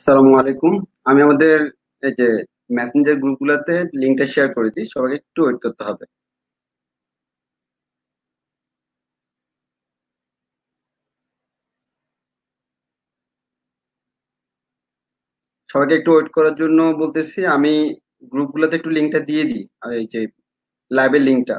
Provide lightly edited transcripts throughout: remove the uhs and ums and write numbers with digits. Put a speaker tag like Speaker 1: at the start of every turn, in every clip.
Speaker 1: আসসালামু আলাইকুম। আমি আমাদের এই যে মেসেঞ্জার গ্রুপগুলোতে লিংকটা শেয়ার করে দিই। সবাইকে একটু ওয়েট করতে হবে। সবাইকে একটু ওয়েট করার জন্য বলতেছি। আমি গ্রুপগুলোতে একটু লিংকটা দিয়ে দিই। আর এই যে লাইভের লিংকটা।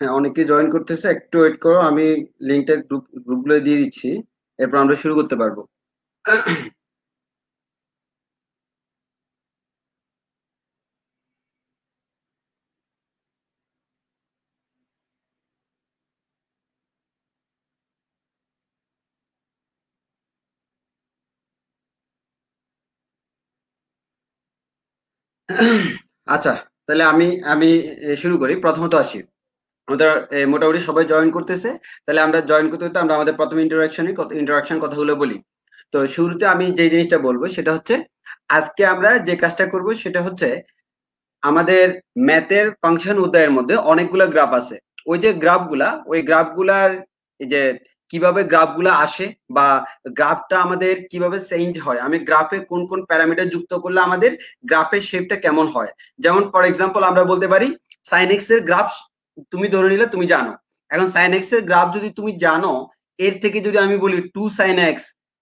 Speaker 1: হ্যাঁ, অনেকে জয়েন করতেছে। একটু ওয়েট করো। আমি লিংকটা গ্রুপগুলো দিয়ে দিচ্ছি। এরপর আমরা শুরু করতে পারবো। আচ্ছা, তাহলে আমি আমি শুরু করি। প্রথমত আসি। আমাদের মোটামুটি সবাই জয়েন করতেছে। তাহলে আমরা জয়েন করতে করতে আমরা আমাদের প্রথম ইন্টারাকশন কথাগুলো বলি। তো শুরুতে আমি যে জিনিসটা বলবো সেটা হচ্ছে, আজকে আমরা যে কাজটা করব সেটা হচ্ছে, আমাদের ম্যাথের ফাংশন উদয়ের মধ্যে অনেকগুলো গ্রাফ আছে। ওই গ্রাফগুলার এই যে কিভাবে গ্রাফগুলা আসে, বা গ্রাফটা আমাদের কিভাবে চেঞ্জ হয়, আমি গ্রাফে কোন কোন প্যারামিটার যুক্ত করলে আমাদের গ্রাফের শেপটা কেমন হয়। যেমন ফর এক্সাম্পল আমরা বলতে পারি সাইন এক্স এর গ্রাফ তুমি ধরে নিলে তুমি জানো। এখন সাইন এক্স এর গ্রাফ যদি তুমি জানো, এর থেকে যদি আমি বলি 2 sin x,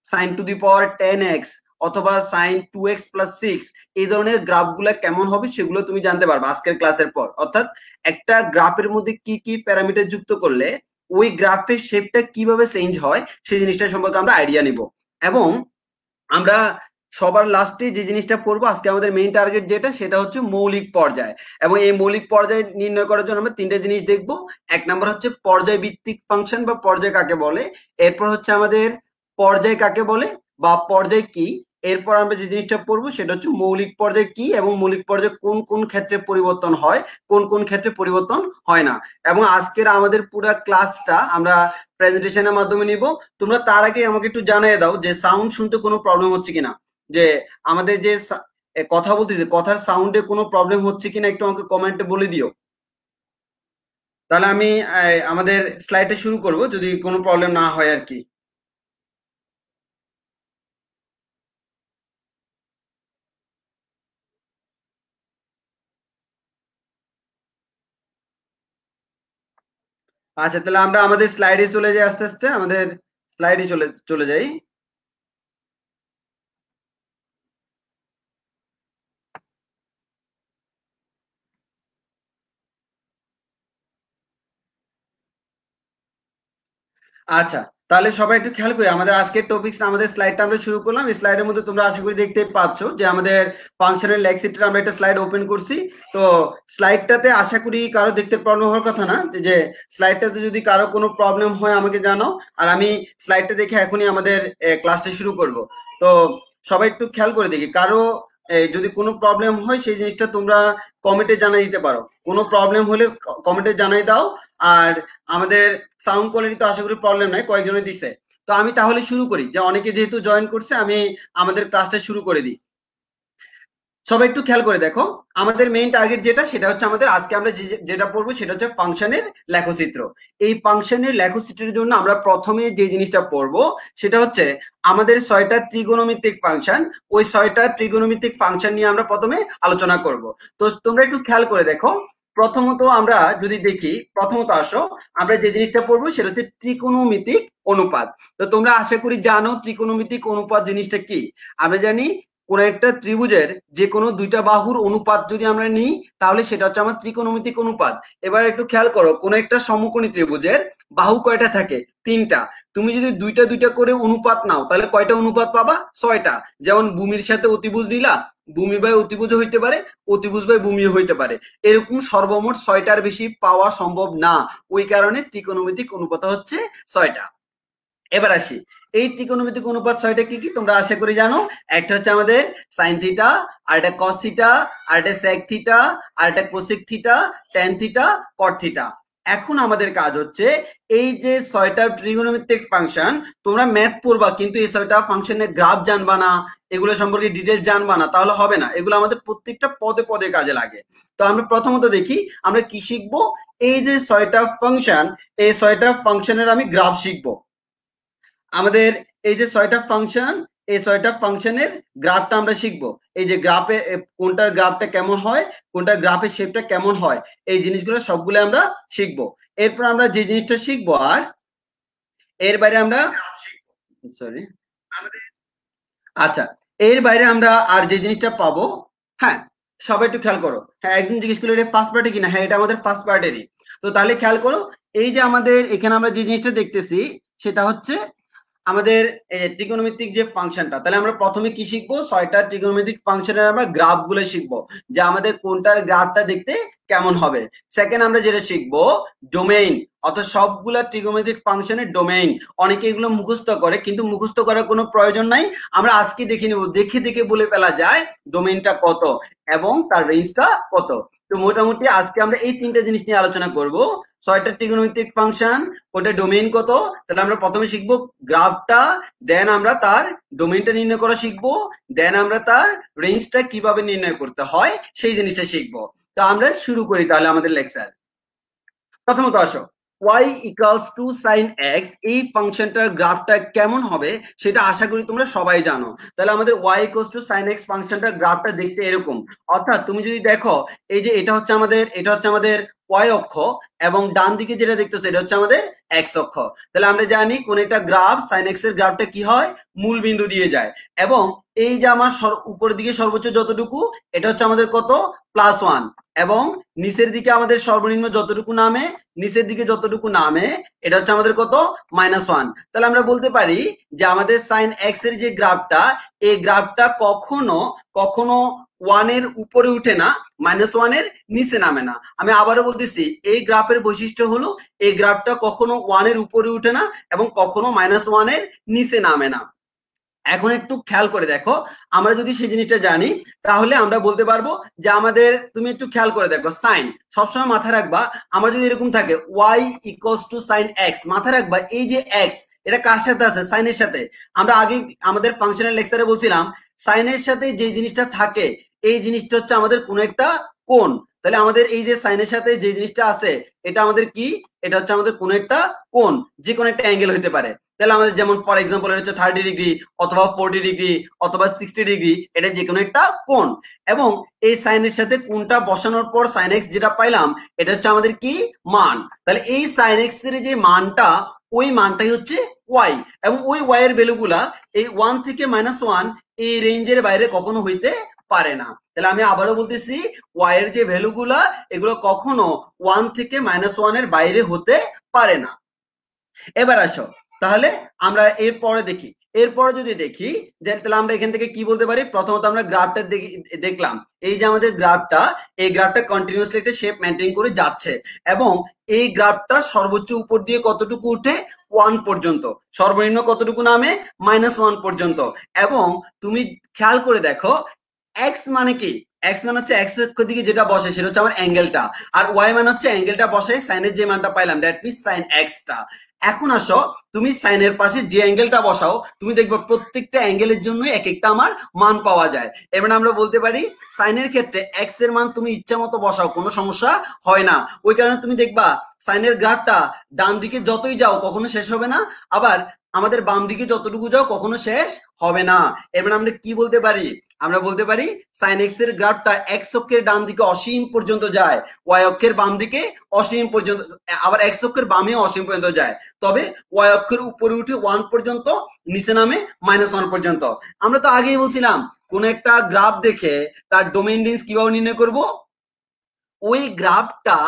Speaker 1: sin⁻10x, অথবা sin2x+6, এই ধরনের গ্রাফগুলা কেমন হবে সেগুলো তুমি জানতে পারবে আজকের ক্লাসের পর। অর্থাৎ একটা গ্রাফের মধ্যে কি কি প্যারামিটার যুক্ত করলে ওই গ্রাফের শেপটা কিভাবে চেঞ্জ হয় সেই জিনিসটা সম্পর্কে আমরা আইডিয়া নিব। এবং আমরা সবার লাস্টে যে জিনিসটা পড়বো আজকে, আমাদের মেইন টার্গেট যেটা, সেটা হচ্ছে মৌলিক পর্যায়। এবং এই মৌলিক পর্যায় নির্ণয় করার জন্য আমরা তিনটা জিনিস দেখবো। এক নাম্বার হচ্ছে পর্যায় ভিত্তিক ফাংশন বা পর্যায় কাকে বলে। এরপর হচ্ছে আমাদের পর্যায় কাকে বলে বা পর্যায় কি। এরপর আমরা যে জিনিসটা পড়বো সেটা হচ্ছে মৌলিক পর্যায় কি, এবং মৌলিক পর্যায় কোন কোন ক্ষেত্রে পরিবর্তন হয়, কোন কোন ক্ষেত্রে পরিবর্তন হয় না। এবং আজকের আমাদের পুরো ক্লাসটা আমরা প্রেজেন্টেশনের মাধ্যমে নিব। তোমরা তার আগে আমাকে একটু জানিয়ে দাও যে সাউন্ড শুনতে কোনো প্রবলেম হচ্ছে কিনা, যে আমাদের যে কথা বলতেছে কথার সাউন্ডে কোনো প্রবলেম হচ্ছে কিনা একটু আমাকে কমেন্টে বলে দিও। তাহলে আমি আমাদের স্লাইডে শুরু করব যদি কোনো প্রবলেম না হয় আর কি। আচ্ছা, তাহলে আমরা আমাদের স্লাইডে চলে যাই। আস্তে আস্তে আমাদের স্লাইডে চলে চলে যাই। আচ্ছা, তাহলে সবাই একটু খেয়াল করি আমাদের আজকের টপিকস, আমাদের স্লাইডটা আমরা শুরু করলাম। এই স্লাইডের মধ্যে তোমরা আশা করি দেখতে পাচ্ছ যে আমাদের ফাংশনের লেক্সিটের আমরা একটা স্লাইড ওপেন করছি। তো স্লাইডটাতে আশা করি কারো দেখতে প্রবলেম হওয়ার কথা না। যে স্লাইডটাতে যদি কারো কোনো প্রবলেম হয় আমাকে জানাও, আর আমি স্লাইডটা দেখে এখনই আমাদের ক্লাসটা শুরু করব। তো সবাই একটু খেয়াল করে দেখি কারো যদি কোনো প্রবলেম হয় সেই জিনিসটা তোমরা কমেন্টে জানাই দিতে পারো। কোনো প্রবলেম হলে কমেন্টে জানাই দাও। আর আমাদের সাউন্ড কোয়ালিটি তো আশা করি প্রবলেম নাই, কয়েকজনে দিছে। তো আমি তাহলে শুরু করি, যে অনেকে যেহেতু জয়েন করছে আমি আমাদের ক্লাসটা শুরু করে দিই। সবাই একটু খেয়াল করে দেখো, আমাদের মেইন টার্গেট যেটা সেটা হচ্ছে, আমাদের আজকে আমরা যেটা পড়বো সেটা হচ্ছে ফাংশনের লেখচিত্র। এই ফাংশনের লেখচিত্রের জন্য আমরা প্রথমে যে জিনিসটা পড়বো সেটা হচ্ছে আমাদের 6টা ত্রিকোণমিতিক ফাংশন। ওই 6টা ত্রিকোণমিতিক ফাংশন নিয়ে আমরা প্রথমে আলোচনা করব। তো তোমরা একটু খেয়াল করে দেখো। প্রথমত আমরা যদি দেখি, প্রথমত আসো আমরা যে জিনিসটা পড়বো সেটা হচ্ছে ত্রিকোণমিতিক অনুপাত। তো তোমরা আশা করি জানো ত্রিকোণমিতিক অনুপাত জিনিসটা কি। আমরা জানি কোন একটা ত্রিভুজের যে কোনো দুইটা বাহুর অনুপাত যদি আমরা নিই তাহলে সেটা হচ্ছে আমার ত্রিকোণমিতিক অনুপাত। এবার একটু খেয়াল করো, কোন একটা সমকোণী ত্রিভুজের বাহু কয়টা থাকে? 3টা। তুমি যদি দুইটা দুইটা করে অনুপাত নাও তাহলে কয়টা অনুপাত পাবা? 6টা। যেমন ভূমির সাথে অতিভুজ নিলা, ভূমি বাই অতিভুজ হইতে পারে, অতিভুজ বাই ভূমিও হইতে পারে। এরকম সর্বমোট 6টার বেশি পাওয়া সম্ভব না, ওই কারণে ত্রিকোণমিতিক অনুপাত হচ্ছে 6টা। এবার আসি, এই ত্রিকোণমিতিক অনুপাত 6টা কি কি তোমরা আশা করি জানো। একটা হচ্ছে আমাদের সাইন থিটা, আর একটা কস থিটা, আর একটা সেক থিটা, আর একটা কোসেক থিটা, ট্যান থিটা, কট থিটা। এখন আমাদের কাজ হচ্ছে এই যে 6টা ত্রিকোণমিতিক ফাংশন, তোমরা ম্যাথ পড়বা কিন্তু এই 6টা ফাংশনের গ্রাফ জানবা না, এগুলো সম্পর্কে ডিটেইলস জানবা না, তাহলে হবে না। এগুলো আমাদের প্রত্যেকটা পদে পদে কাজে লাগে। তো আমরা প্রথমত দেখি আমরা কি শিখবো। এই যে 6টা ফাংশন, এই 6টা ফাংশনের আমি গ্রাফ শিখবো। আমাদের এই যে 6টা ফাংশন, এই 6টা ফাংশনের গ্রাফটা আমরা শিখবো। এই যে গ্রাফে কোনটার গ্রাফটা কেমন হয়, কোনটার গ্রাফের শেপটা কেমন হয়, এই জিনিসগুলো সবগুলো আমরা শিখবো। এরপর আমরা যে জিনিসটা শিখবো, আর এর বাইরে আমরা সরি আচ্ছা, এর বাইরে আমরা আর যে জিনিসটা পাবো, হ্যাঁ সবাই একটু খেয়াল করো। হ্যাঁ, একদম জিজ্ঞেস করলো এটা ফার্স্ট পার্টে কিনা। হ্যাঁ, এটা আমাদের ফার্স্ট পার্টেরই। তো তাহলে খেয়াল করো, এই যে আমাদের এখানে আমরা যে জিনিসটা দেখতেছি সেটা হচ্ছে আমাদের ত্রিকোণমিতিক যে ফাংশনটা। তাহলে আমরা প্রথমে কি শিখবো? 6টা ত্রিকোণমিতিক ফাংশনের আমরা গ্রাফ গুলো শিখবো, যে আমাদের কোনটার গ্রাফটা দেখতে কেমন হবে। সেকেন্ড আমরা যেটা শিখবো ডোমেইন, অর্থাৎ সবগুলা ত্রিকোণমিতিক ফাংশনের ডোমেইন। অনেকে এগুলো মুখস্থ করে, কিন্তু মুখস্থ করার কোনো প্রয়োজন নাই। আমরা আজকে দেখে নেব, দেখে দেখে বলে ফেলা যায় ডোমেইনটা কত এবং তার রেঞ্জটা কত। তো মোটামুটি আজকে আমরা এই 3টা জিনিস নিয়ে আলোচনা করব। 6টা ত্রিকোণমিতিক ফাংশন, ওটা ডোমেইন কত। তাহলে আমরা প্রথমে শিখবো গ্রাফটা, দেন আমরা তার ডোমেইনটা নির্ণয় করা শিখবো, দেন আমরা তার রেঞ্জটা কিভাবে নির্ণয় করতে হয় সেই জিনিসটা শিখবো। তো আমরা শুরু করি তাহলে আমাদের লেকচার। প্রথমত আসো, y equals to sine x, এই ফাংশনটার গ্রাফটা কেমন হবে সেটা আশা করি তোমরা সবাই জানো। তাহলে আমাদের y equals to sine x ফাংশনটার গ্রাফটা দেখতে এরকম। অর্থাৎ তুমি যদি দেখো, এই যে এটা হচ্ছে আমাদের y অক্ষ, এবং ডান দিকে যেটা দেখতেছো এটা হচ্ছে আমাদের x অক্ষ। তাহলে আমরা জানি কোন একটা গ্রাফ সাইন এক্স এর গ্রাফটা কি হয়, মূল বিন্দু দিয়ে যায়। এবং এই যে আমার উপরের দিকে সর্বোচ্চ যতটুকু, এটা হচ্ছে আমাদের কত, +1। এবং নিচের দিকে আমাদের সর্বনিম্ন যতটুকু নামে, নিচের দিকে যতটুকু নামে, এটা হচ্ছে আমাদের কত, -1। তাহলে আমরা বলতে পারি যে আমাদের সাইন এক্স এর যে গ্রাফটা, এই গ্রাফটা কখনো কখনো 1 এর উপরে উঠে না, -1 এর নিচে নামে না। আমি আবারও বলতেছি, এই গ্রাফের বৈশিষ্ট্য হলো এই গ্রাফটা কখনো 1 এর উপরে উঠে না এবং কখনো -1 এর নিচে নামে না। এখন একটু খেয়াল করে দেখো, আমরা যদি সেই জিনিসটা জানি তাহলে আমরা বলতে পারবো যে আমাদের, তুমি একটু খেয়াল করে দেখো, সাইন সবসময় মাথায় রাখবা। আমার যদি এরকম থাকে y equals to sine x, মাথায় রাখবা এই যে এক্স, এটা কার সাথে আছে? সাইনের সাথে। আমরা আগে আমাদের ফাংশনাল লেকচারে বলছিলাম সাইনের সাথে যে জিনিসটা থাকে এই জিনিসটা হচ্ছে আমাদের কোন একটা কোণ। তাহলে আমাদের এই যে সাইনের সাথে যে জিনিসটা আছে এটা আমাদের কি? এটা হচ্ছে আমাদের কোন একটা কোণ, যে কোনো একটা অ্যাঙ্গেল হইতে পারে। তাহলে আমাদের যেমন ফর এক্সাম্পল এটা হচ্ছে 30 ডিগ্রি অথবা 40 ডিগ্রি অথবা 60 ডিগ্রি, এটা যে কোনো একটা কোণ। এবং এই সাইনের সাথে কোণটা বসানোর পর সাইন এক্স যেটা পাইলাম এটা হচ্ছে আমাদের কি? মান। তাহলে এই সাইন এক্স এর যে মানটা, ওই মানটাই হচ্ছে ওয়াই। এবং ওই ওয়াই এর ভ্যালুগুলা এই 1 থেকে -1 এই রেঞ্জের বাইরে কখনো হইতে পারে না। তাহলে আমি আবারও বলতেছি, ওয়াই এর যে ভ্যালুগুলা এগুলো কখনো 1 থেকে -1 এর বাইরে হতে পারে না। এবার আসো, তাহলে আমরা এরপরে দেখি। এরপরে যদি দেখি যে তাহলে আমরা এখান থেকে কি বলতে পারি, প্রথমত আমরা গ্রাফটা দেখলাম। এই যে আমাদের গ্রাফটা, এই গ্রাফটা কন্টিনিউয়াসলি একটা শেপ মেইনটেইন করে যাচ্ছে এবং এই গ্রাফটা সর্বোচ্চ উপর দিয়ে কতটুকু উঠে? 1 পর্যন্ত। সর্বনিম্ন কতটুকু নামে? -1 পর্যন্ত। এবং তুমি খেয়াল করে দেখো এক্স মানে কি? এক্স মানে হচ্ছে এক্স অক্ষ দিকে যেটা বসে সেটা হচ্ছে আমার অ্যাঙ্গেলটা, আর ওয়াই মানে হচ্ছে অ্যাঙ্গেলটা বসে সাইনের যে মানটা পাইলাম, দ্যাট মিন্স সাইন এক্সটা। এখন আসো, তুমি সাইনের পাশে যে অ্যাঙ্গেলটা বসাও তুমি দেখবে প্রত্যেকটা অ্যাঙ্গেলের জন্য এক একটা আমার মান পাওয়া যায়। এবার আমরা বলতে পারি সাইনের ক্ষেত্রে এক্স এর মান তুমি ইচ্ছা মতো বসাও, কোনো সমস্যা হয় না। ওই কারণে তুমি দেখবা সাইনের গ্রাফটা ডান দিকে যতই যাও কখনো শেষ হবে না, আবার আমাদের বাম দিকে যতটুকু যাও কখনো শেষ হবে না। এবার আমরা কি বলতে পারি? আমরা বলতে পারি সাইন এক্স এর গ্রাফটা এক্স অক্ষের ডান দিকে অসীম পর্যন্ত যায়, ওয়াই অক্ষের বাম দিকে অসীম পর্যন্ত, আবার এক্স অক্ষের বামে অসীম পর্যন্ত যায়। তবে ওয়াই অক্ষের উপরে উঠে 1 পর্যন্ত, নিচে নামে -1 পর্যন্ত। আমরা তো আগেই বলছিলাম কোন একটা গ্রাফ দেখে তার ডোমেইন রেঞ্জ কিভাবে নির্ণয় করব? ওই গ্রাফটা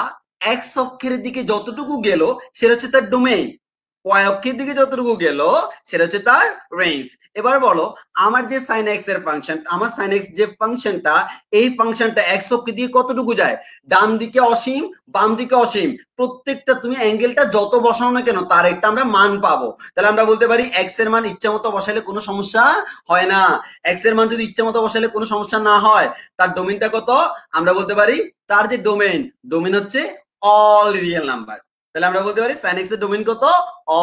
Speaker 1: এক্স অক্ষের দিকে যতটুকু গেল সেটা হচ্ছে তার ডোমেইন, ওয়াই অক্ষের দিকে যতটুকু গেল সেটা হচ্ছে তার রেঞ্জ। এবার বলো আমার যে সাইন এক্স এর ফাংশন, আমার সাইন এক্স যে ফাংশনটা, এই ফাংশনটা এক্স অক্ষের দিকে কতটুকু যায়? ডান দিকে অসীম, বাম দিকে অসীম, প্রত্যেকটা তুমি অ্যাঙ্গেলটা যত বসাও না কেন তার একটা আমরা মান পাবো। তাহলে আমরা বলতে পারি এক্স এর মান ইচ্ছা মতো বসাইলে কোনো সমস্যা হয় না। এক্স এর মান যদি ইচ্ছা মতো বসাইলে কোনো সমস্যা না হয়, তার ডোমেইনটা কত? আমরা বলতে পারি তার যে ডোমেইন হচ্ছে অল রিয়েল নাম্বার। তাহলে আমরা বলতে পারি sin x এর ডোমেইন কত?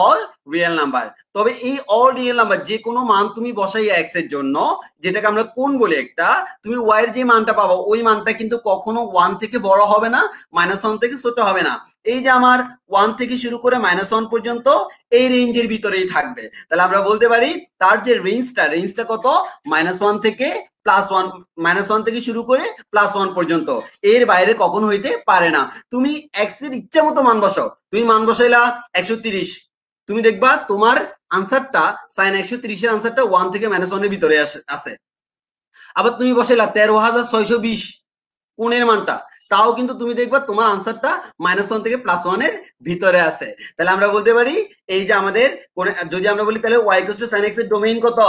Speaker 1: All real number. তবে এই অল রিয়েল নাম্বার যে কোনো মান তুমি বসাই x এর জন্য, যেটাকে আমরা কোণ বলি একটা, তুমি y এর যে মানটা পাবো ওই মানটা কিন্তু কখনো 1 থেকে বড় হবে না, -1 থেকে ছোট হবে না। এই যে আমার 1 থেকে শুরু করে -1 পর্যন্ত এই রেঞ্জের ভিতরেই থাকবে। তাহলে আমরা বলতে পারি তার যে রেঞ্জটা কত? -1 থেকে +1, -1 থেকে শুরু করে +1 পর্যন্ত, এর বাইরে কখনো হইতে পারে না। তুমি এক্স এর ইচ্ছা মতো মান বসাও, তুমি মান বসাইলা 130, তুমি দেখবা তোমার আনসারটা sin 130 এর আনসারটা 1 থেকে -1 এর ভিতরে আছে। আবার তুমি বসাইলা 13,620 কোণের মানটা, তাও কিন্তু তুমি দেখবা তোমার আনসারটা -1 থেকে +1 এর ভিতরে আছে। তাহলে আমরা বলতে পারি এই যে আমাদের যদি আমরা বলি তাহলে y sin x এর ডোমেইন কত?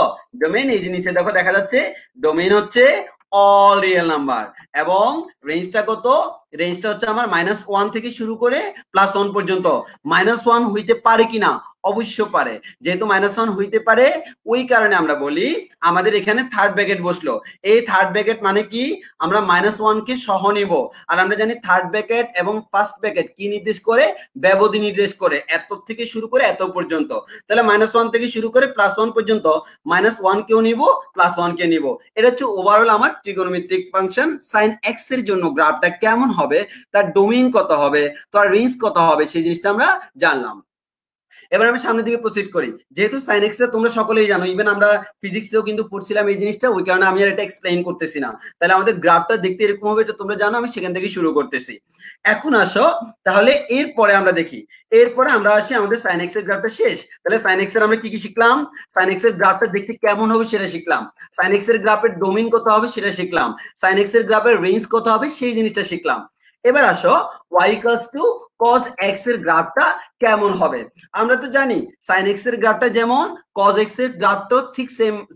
Speaker 1: ডোমেইন এই যে নিচে দেখো দেখা যাচ্ছে, ডোমেইন হচ্ছে অল রিয়েল নাম্বার এবং রেঞ্জটা কত? রেঞ্জটা হচ্ছে আমার -1 থেকে শুরু করে +1 পর্যন্ত। -1 হইতে পারে কিনা? অবশ্য পারে। যেহেতু -1 হইতে পারে ওই কারণে আমরা বলি আমাদের এখানে থার্ড ব্র্যাকেট বসলো। এই থার্ড ব্র্যাকেট মানে কি? আমরা -1 কে সহ নিব। আর আমরা জানি থার্ড ব্র্যাকেট এবং ফার্স্ট ব্র্যাকেট কি নির্দেশ করে? ব্যবধি নির্দেশ করে, এত থেকে শুরু করে এত পর্যন্ত। তাহলে -1 থেকে শুরু করে +1 পর্যন্ত -1 কেও নিব, +1 কে নিব। এটা হচ্ছে ওভারঅল আমার ট্রিগোনোমেট্রিক ফাংশন sin x এর জন্য গ্রাফটা কেমন হবে, তার ডোমেইন কত হবে, তার রেঞ্জ কত হবে, সেই জিনিসটা আমরা জানলাম। এবার আমি সামনের দিকে প্রসিড করি। যেহেতু sin x টা তোমরা সকলেই জানো, ইভেন আমরা ফিজিক্সেও কিন্তু পড়ছিলাম এই জিনিসটা, ওই কারণে আমি আর এটা এক্সপ্লেইন করতেছি না। তাহলে আমাদের গ্রাফটা দেখতে এরকম হবে, এটা তোমরা জানো, আমি সেখান থেকে শুরু করতেছি। এখন আসো তাহলে এরপরে আমরা দেখি, এরপরে আমরা আসি আমাদের sin x এর গ্রাফটা শেষ। তাহলে sin x এর আমরা কি কি শিখলাম? sin x এর গ্রাফটা দেখতে কেমন হবে সেটা শিখলাম, sin x এর গ্রাফের ডোমেইন কত হবে সেটা শিখলাম, sin x এর গ্রাফের রেঞ্জ কত হবে সেই জিনিসটা শিখলাম। এবার আসো y cos x এর গ্রাফটা কেমন হবে। আমরা তো জানি sin x এর গ্রাফটা যেমন cos x এর গ্রাফটাও ঠিক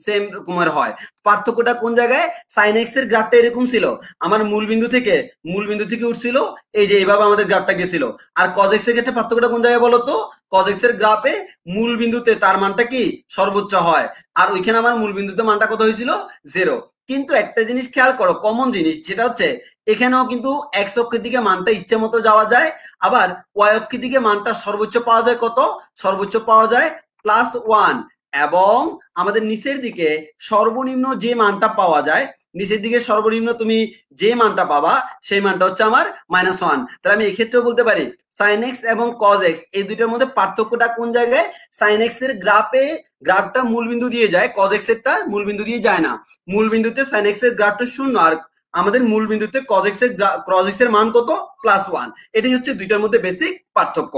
Speaker 1: সেম রকমের হয়। পার্থক্যটা কোন জায়গায়? sin x এর গ্রাফটা এরকম ছিল, আমার মূলবিন্দু থেকে উঠছিল, এই যে এইভাবে আমাদের গ্রাফটা গেছিল। আর cos x এর ক্ষেত্রে পার্থক্যটা কোন জায়গায় বলো তো? cos x এর গ্রাফে মূলবিন্দুতে তার মানটা কি সর্বোচ্চ হয়, আর ওইখানে আমার মূলবিন্দুতে মানটা কত হয়েছিল? 0। কিন্তু একটা জিনিস খেয়াল করো, কমন জিনিস, যেটা হচ্ছে এখানেও কিন্তু এক্স অক্ষের দিকে মানটা ইচ্ছে মতো যাওয়া যায়, আবার ওয়াই অক্ষের দিকে মানটা সর্বোচ্চ পাওয়া যায় কত? সর্বোচ্চ পাওয়া যায় +1। এবং আমাদের নিচের দিকে সর্বনিম্ন যে মানটা পাওয়া যায়, নিচের দিকে সর্বনিম্ন তুমি যে মানটা পাবা সেই মানটা হচ্ছে আমার -1। তাহলে আমি এক্ষেত্রেও বলতে পারি sin x এবং cos x এই দুইটার মধ্যে পার্থক্যটা কোন জায়গায়? sin x এর গ্রাফটা মূলবিন্দু দিয়ে যায়, cos x এরটা মূলবিন্দু দিয়ে যায় না। মূলবিন্দুতে sin x এর গ্রাফটা 0, আর আমাদের মূলবিন্দুতে cos x এর মান কত? +1। এটাই হচ্ছে দুইটার মধ্যে বেসিক পার্থক্য।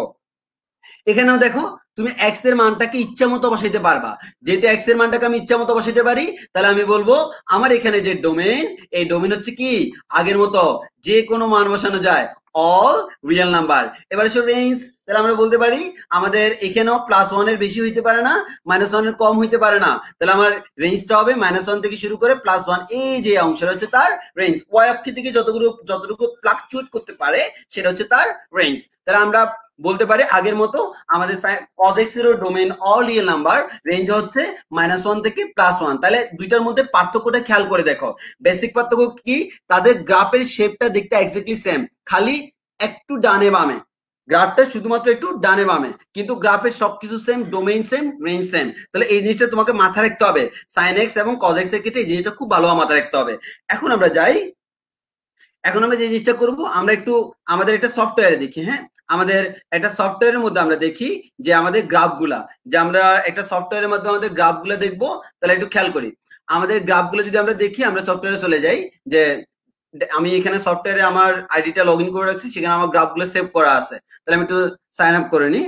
Speaker 1: এখানেও দেখো তুমি x এর মানটাকে ইচ্ছা মতো বসাইতে পারবা। যেহেতু x এর মানটাকে আমি ইচ্ছা মতো বসাইতে পারি, তাহলে আমি বলবো আমার এখানে যে ডোমেইন, এই ডোমেইন হচ্ছে কি আগের মতো যে কোনো মান বসানো যায়, অল রিয়েল নাম্বার। এবার এসো রেঞ্জ, তাহলে আমরা বলতে পারি আমাদের এখানেও +1 এর বেশি হইতে পারে না, -1 এর কম হইতে পারে না। তাহলে আমার রেঞ্জটা হবে -1 থেকে শুরু করে +1, এই যে অংশটা হচ্ছে তার রেঞ্জ। ওয়াই অক্ষ থেকে যতটুকু ফ্লাকচুয়েট করতে পারে সেটা হচ্ছে তার রেঞ্জ। তাহলে আমরা বলতে পারি আগের মতো আমাদের cos x এর domain all real number, range হচ্ছে -1 থেকে +1। তাহলে দুইটার মধ্যে পার্থক্যটা খেয়াল করে দেখো। বেসিক পার্থক্য কি? তাদের গ্রাফের শেপটা দেখতে এক্স্যাক্টলি সেম, খালি একটু ডানে বামে, গ্রাফটা শুধুমাত্র একটু ডানে বামে, কিন্তু গ্রাফের সবকিছু same, domain same, range same. তাহলে এই জিনিসটা তোমাকে মাথায় রাখতে হবে, sin x এবং cos x এর ক্ষেত্রে এই জিনিসটা খুব ভালো মাথায় রাখতে হবে। এখন আমরা যাই, এখন আমরা যে জিনিসটা করব, আমরা একটু আমাদের একটা সফটওয়্যারে দেখি। হ্যাঁ, আমাদের একটা সফটওয়্যারের মধ্যে আমরা দেখি যে আমাদের গ্রাফগুলা, যে আমরা একটা সফটওয়্যারের মাধ্যমে আমাদের গ্রাফগুলা দেখবো। তাহলে একটু খেয়াল করি, আমাদের গ্রাফগুলো যদি আমরা দেখি, আমরা সফটওয়্যারে চলে যাই, যে আমি এখানে সফটওয়্যারে আমার আইডিটা লগ ইন করে রাখছি, সেখানে আমার গ্রাফগুলো সেভ করা আছে। তাহলে আমি একটু সাইন আপ করে নিই,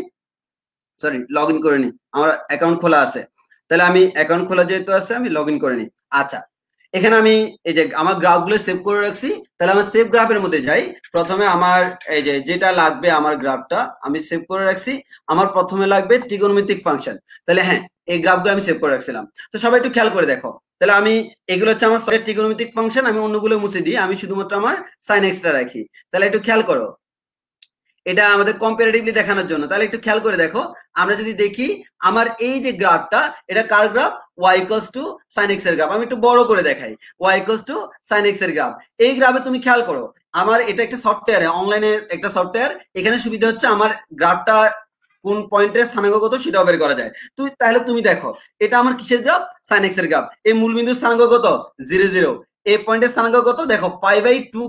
Speaker 1: সরি লগ ইন করে নিই, আমার অ্যাকাউন্ট খোলা আছে। তাহলে আমি অ্যাকাউন্ট খোলা যেহেতু আছে আমি লগ ইন করে নিই। আচ্ছা, এখানে আমি এই যে আমার গ্রাফগুলো সেভ করে রাখছি, তাহলে আমার সেভ গ্রাফের মধ্যে যাই। প্রথমে আমার এই যে যেটা লাগবে আমার গ্রাফটা আমি সেভ করে রাখছি। আমার প্রথমে লাগবে ট্রিগোনোমেট্রিক ফাংশন। তাহলে হ্যাঁ, এই গ্রাফগুলো আমি সেভ করে রাখছিলাম। তো সবাই একটু খেয়াল করে দেখো। তাহলে আমি এগুলো হচ্ছে আমার ট্রিগোনোমেট্রিক ফাংশন, আমি অন্যগুলো মুছে দিই, আমি শুধুমাত্র আমার সাইন এক্সটা রাখি। তাহলে একটু খেয়াল করো, এটা আমাদের কম্পারেটিভলি দেখানোর জন্য। তাহলে একটু খেয়াল করে দেখো, আমরা যদি দেখি আমার এই যে গ্রাফটা, এটা কার graph? y equals to sin x এর গ্রাফ। আমি একটু বড় করে দেখাই, y equals to sin x এর গ্রাফ। এই গ্রাফে তুমি খেয়াল করো, আমার এটা একটা সফটওয়্যার, অনলাইনে একটা সফটওয়্যার। এখানে সুবিধা হচ্ছে আমার গ্রাফটা কোন পয়েন্টের স্থানাঙ্ক কত সেটাও বের করা যায়। তাহলে তুমি দেখো, এটা আমার কিসের গ্রাফ? sin x এর গ্রাফ। এই মূলবিন্দুর স্থানাঙ্ক কত? 0 0। এই পয়েন্টের স্থানাঙ্ক কত? দেখো π/2,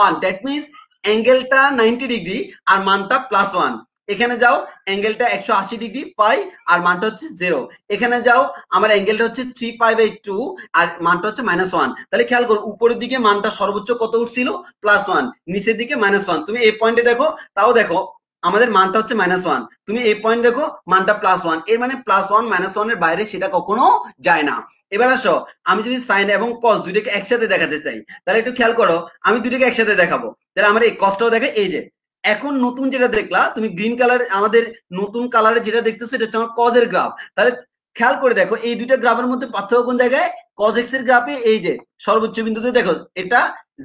Speaker 1: 1। দ্যাট মিনস অ্যাঙ্গেলটা 90 ডিগ্রি আর মানটা +1। এখানে যাও, অ্যাঙ্গেলটা 180 ডিগ্রি পাই আর মানটা হচ্ছে 0। এখানে যাও, আমার অ্যাঙ্গেলটা হচ্ছে 3π/2 আর মানটা হচ্ছে -1। তাহলে খেয়াল করো, উপরের দিকে মানটা সর্বোচ্চ কত উঠছিল? +1, নিচের দিকে -1। তুমি এই পয়েন্টে দেখো, তাও দেখো আমাদের মানটা হচ্ছে -1। তুমি এই পয়েন্ট দেখো, মানটা +1। এর মানে +1 -1 এর বাইরে সেটা কখনো যায় না। এবার আসো, আমি যদি সাইন এবং কস দুইটাকে একসাথে দেখাতে চাই, তাহলে একটু খেয়াল করো, আমি দুইটাকে একসাথে দেখাবো। তাহলে আমার এই কসটাও দেখে, এই যে এখন নতুন যেটা দেখলা তুমি গ্রিন কালার, আমাদের নতুন কালারে যেটা দেখতেছো এটা হচ্ছে আমার কজের গ্রাফ। তাহলে খেয়াল করে দেখো, এই দুইটা গ্রাফের মধ্যে পার্থক্য কোন জায়গায়? কজ এক্স এর গ্রাফে এই যে সর্বোচ্চ বিন্দুতে দেখো, এটা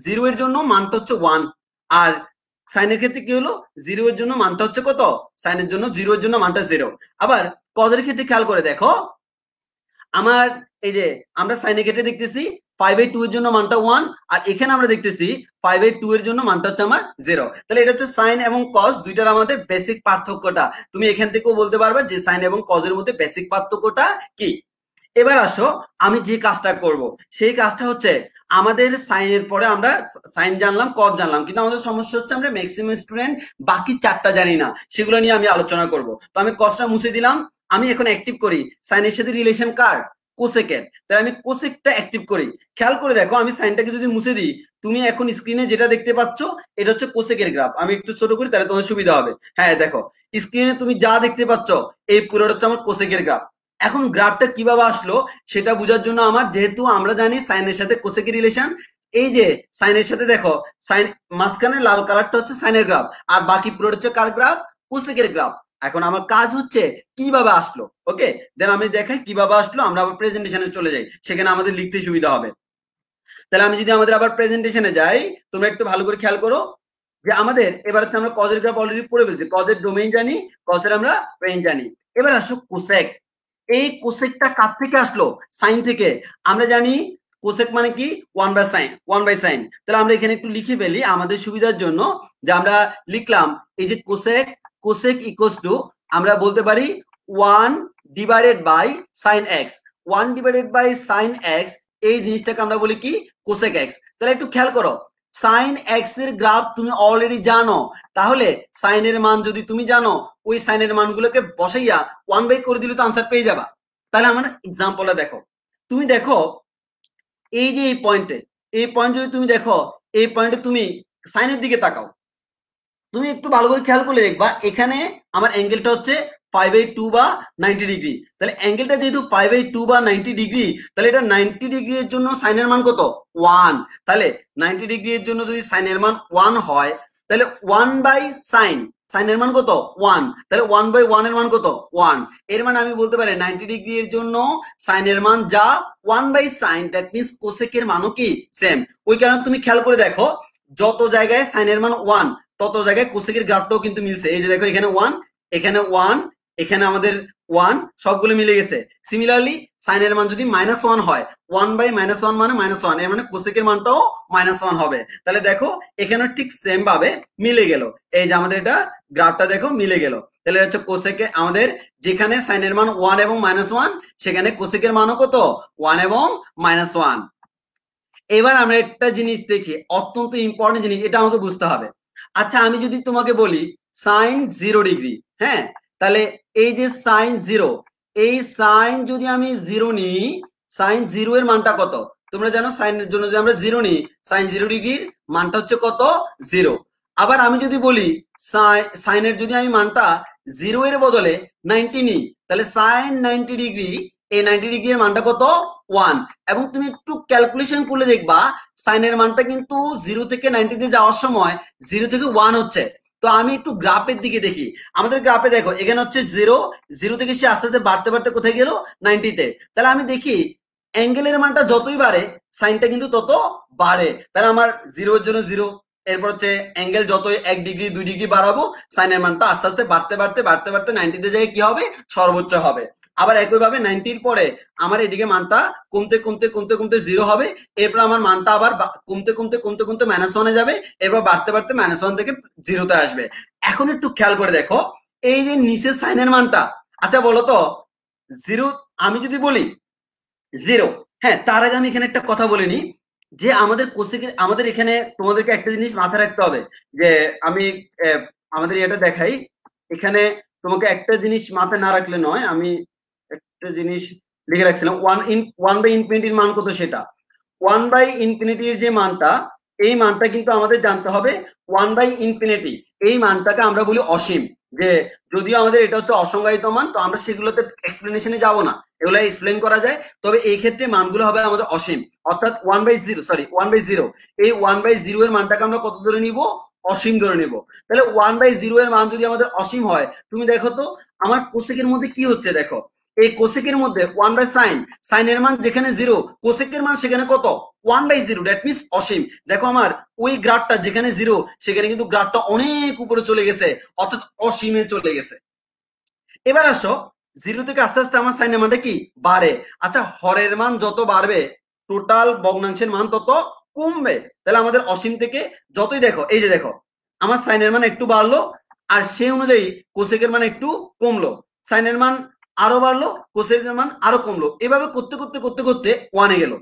Speaker 1: 0 এর জন্য মানটা হচ্ছে 1, আর সাইনের ক্ষেত্রে কি হলো? 0 এর জন্য মানটা হচ্ছে কত? সাইনের জন্য 0 এর জন্য মানটা 0। আবার কজের ক্ষেত্রে খেয়াল করে দেখো, আমার এই যে আমরা সাইনে কেটে দেখতেছি 5/2 এর জন্য মানটা 1, আর এখানে আমরা দেখতেছি 5/2 এর জন্য মানটা হচ্ছে আমার 0। তাহলে এটা হচ্ছে সাইন এবং কস দুইটার আমাদের বেসিক পার্থক্যটা। তুমি এখান থেকেও বলতে পারবে যে সাইন এবং কজের মধ্যে বেসিক পার্থক্যটা কি। এবার আসো, আমি যে কাজটা করব সেই কাজটা হচ্ছে, আমাদের সাইনের পরে আমরা সাইন জানলাম, কজ জানলাম, কিন্তু আমাদের সমস্যা হচ্ছে আমরা ম্যাক্সিমাম স্টুডেন্ট বাকি চারটা জানি না, সেগুলো নিয়ে আমি আলোচনা করব। তো আমি কজটা মুছে দিলাম, আমি এখন অ্যাক্টিভ করি সাইনের সাথে রিলেশন কার? কোসেকের। তাই আমি কোসেকটা অ্যাক্টিভ করি। খেয়াল করে দেখো, আমি সাইনটাকে যদি মুছে দিই, তুমি এখন স্ক্রিনে যেটা দেখতে পাচ্ছ এটা হচ্ছে কোসেকের গ্রাফ। আমি একটু ছোট করি, তাহলে তোমার সুবিধা হবে। হ্যাঁ দেখো, স্ক্রিনে তুমি যা দেখতে পাচ্ছ এই পুরোটা হচ্ছে আমার কোসেকের গ্রাফ। এখন গ্রাফটা কিভাবে আসলো সেটা বোঝার জন্য আমার, যেহেতু আমরা জানি সাইনের সাথে কোসেকের রিলেশন, এই যে সাইনের সাথে দেখো, সাইন মাঝখানে লাল কালারটা হচ্ছে সাইনের গ্রাফ, আর বাকি পুরোটা হচ্ছে কার গ্রাফ? কোসেকের গ্রাফ। এখন আমার কাজ হচ্ছে কিভাবে আসলো। ওকে, দেন আমি দেখাই কিভাবে আসলো। আমরা আবার প্রেজেন্টেশনে চলে যাই, সেখানে আমাদের লিখতে সুবিধা হবে। তাহলে আমি যদি আমাদের আবার প্রেজেন্টেশনে যাই, তোমরা একটু ভালো করে খেয়াল করো যে আমাদের এবার হচ্ছে আমরা কজের গ্রাফ অলরেডি পড়ে ফেলছি, কজের ডোমেইন জানি, কজের আমরা রেঞ্জ জানি। এবার আসো কোসেক। এই কোসেকটা কার থেকে আসলো? সাইন থেকে। আমরা জানি কোসেক মানে কি? 1/sin। তাহলে আমরা এখানে একটু লিখে ফেলি আমাদের সুবিধার জন্য, যে আমরা লিখলাম এই যে কোসেক ইকুয়ালস টু, আমরা বলতে পারি 1/sin x। 1/sin x, এই জিনিসটাকে আমরা বলি কি? Cosec x. তাহলে একটু খেয়াল করো, সাইন এক্স এর গ্রাফ তুমি অলরেডি জানো, তাহলে সাইনের মান যদি তুমি জানো, ওই সাইনের মানগুলোকে বসাইয়া 1/, করে দিলে তো আনসার পেয়ে যাবা। তাহলে আমার এক্সাম্পলটা দেখো, তুমি দেখো এই যে এই পয়েন্টে, এই পয়েন্ট যদি তুমি দেখো, এই পয়েন্টে তুমি সাইনের দিকে তাকাও, তুমি একটু ভালো করে খেয়াল করলে দেখবা এখানে আমার অ্যাঙ্গেলটা হচ্ছে 5/2 বা 90 ডিগ্রি। তাহলে অ্যাঙ্গেলটা যেহেতু 5/2 বা 90 ডিগ্রি, তাহলে এটা 90 ডিগ্রি এর জন্য সাইনের মান কত? 1। তাহলে 90 ডিগ্রি এর জন্য যদি সাইনের মান 1 হয়, তাহলে 1/sin, সাইনের মান কত? 1। তাহলে 1/1 এর মান কত? 1। এর মানে আমি বলতে পারি 90 ডিগ্রি এর জন্য সাইনের মান যা 1/sin, দ্যাট মিন্স কোসেকের মানও কি? সেম। ওই কারণে তুমি খেয়াল করে দেখো, যত জায়গায় সাইনের মান 1, তত জায়গায় কোসেকের গ্রাফটাও কিন্তু মিলছে। এই যে দেখো, এখানে 1, এখানে 1, এখানে আমাদের 1, সবগুলো মিলে গেছে। সিমিলারলি সাইনের মান যদি -1 হয়, 1/-1 মানে -1, এর মানে কোসেকের মানটাও -1 হবে। তাহলে দেখো এখানে ঠিক সেম ভাবে মিলে গেল। এই যে আমাদের এটা গ্রাফটা দেখো মিলে গেল। তাহলে হচ্ছে কোসেকে আমাদের যেখানে সাইনের মান 1 এবং -1, সেখানে কোসেকের মানও কত? 1 এবং -1। এবার আমরা একটা জিনিস দেখি, অত্যন্ত ইম্পর্টেন্ট জিনিস, এটা আমাকে বুঝতে হবে। আচ্ছা, আমি যদি তোমাকে বলি সাইন 0 ডিগ্রি, হ্যাঁ, তাহলে এই যে সাইন 0, এই সাইন যদি আমি 0 নিই, সাইন 0 এর মানটা কত? তোমরা জানো সাইনের জন্য যদি আমরা 0 নিই, সাইন 0 ডিগ্রির মানটা হচ্ছে কত? 0। আবার আমি যদি বলি সাইনের যদি আমি মানটা 0 এর বদলে 90 নিই, তাহলে সাইন 90 ডিগ্রি এই 90 ডিগ্রির মানটা কত 1 এবং তুমি একটু ক্যালকুলেশন করলে দেখবা সাইনের মানটা কিন্তু 0 থেকে 90 তে যাওয়ার সময় 0 থেকে 1 হচ্ছে। তো আমি একটু গ্রাফের দিকে দেখি, আমাদের গ্রাফে দেখো এখানে হচ্ছে 0, 0 থেকে সে আস্তে আস্তে বাড়তে বাড়তে কোথায় গেল 90 তে। তাহলে আমি দেখি অ্যাঙ্গেলের মানটা যতই বাড়ে সাইনটা কিন্তু তত বাড়ে। তাহলে আমার 0 এর জন্য 0, এরপর হচ্ছে অ্যাঙ্গেল যতই 1 ডিগ্রি 2 ডিগ্রি বাড়াবো সাইনের মানটা আস্তে আস্তে বাড়তে বাড়তে বাড়তে বাড়তে 90 তে যাই কি হবে সর্বোচ্চ হবে। আবার একইভাবে 90 পরে আমার এদিকে মানটা কমতে কমতে কমতে কমতে 0 হবে, এরপর আমার মানটা আবার কমতে কমতে কমতে কমতে -1 এ যাবে, এরপর বাড়তে বাড়তে -1 থেকে 0 তে আসবে। এখন একটু খেয়াল করে দেখো এই যে নিচের সাইনের মানটা, আচ্ছা বলো তো 0 আমি যদি বলি 0, হ্যাঁ তার আগে আমি এখানে একটা কথা বলে নিই যে আমাদের কোসেকের আমাদের এখানে তোমাদেরকে একটা জিনিস মাথায় রাখতে হবে যে আমি আমাদের এটা দেখাই, এখানে তোমাকে একটা জিনিস মাথায় না রাখলে নয়, আমি একটা জিনিস লিখে রাখছিলাম 1/ইনফিনিটির মান কত সেটা 1/ইনফিনিটির যে মানটা এই মানটা কিন্তু আমাদের জানতে হবে 1/ইনফিনিটি এই মানটাকে আমরা বলি অসীম। যে যদিও আমাদের এটা হচ্ছে অসংজ্ঞায়িত মান, তো আমরা সেগুলোতে এক্সপ্লেনেশনে যাব না, এগুলো এক্সপ্লেন করা যায়, তবে এই ক্ষেত্রে মানগুলো হবে আমাদের অসীম, অর্থাৎ 1/0 এই 1/0 এর মানটাকে আমরা কত ধরে নিব অসীম ধরে নিব। তাহলে 1/0 এর মান যদি আমাদের অসীম হয়, তুমি দেখো তো আমার কোসেকের মধ্যে কি হচ্ছে, দেখো এই কোসেকের মধ্যে 1/sin, সাইনের মান যেখানে 0 কোসেকের মান সেখানে কত 1/0, দ্যাট মিন্স অসীম। দেখো আমার ওই গ্রাফটা যেখানে 0 সেখানে কিন্তু গ্রাফটা অনেক উপরে চলে গেছে, অর্থাৎ অসীমে চলে গেছে। এবার আসো 0 থেকে আস্তে আস্তে আমার সাইনের মানটা কি বাড়ে। আচ্ছা হরের মান যত বাড়বে টোটাল ভগ্নাংশের মান তত কমবে, তাহলে আমাদের অসীম থেকে যতই দেখো এই যে দেখো আমার সাইনের মান একটু বাড়লো আর সেই অনুযায়ী কোসেকের মান একটু কমলো, সাইনের মান আরো বাড়লো কোসেকের মান আরো কমলো, এভাবে করতে করতে করতে করতে 1 এ গেল।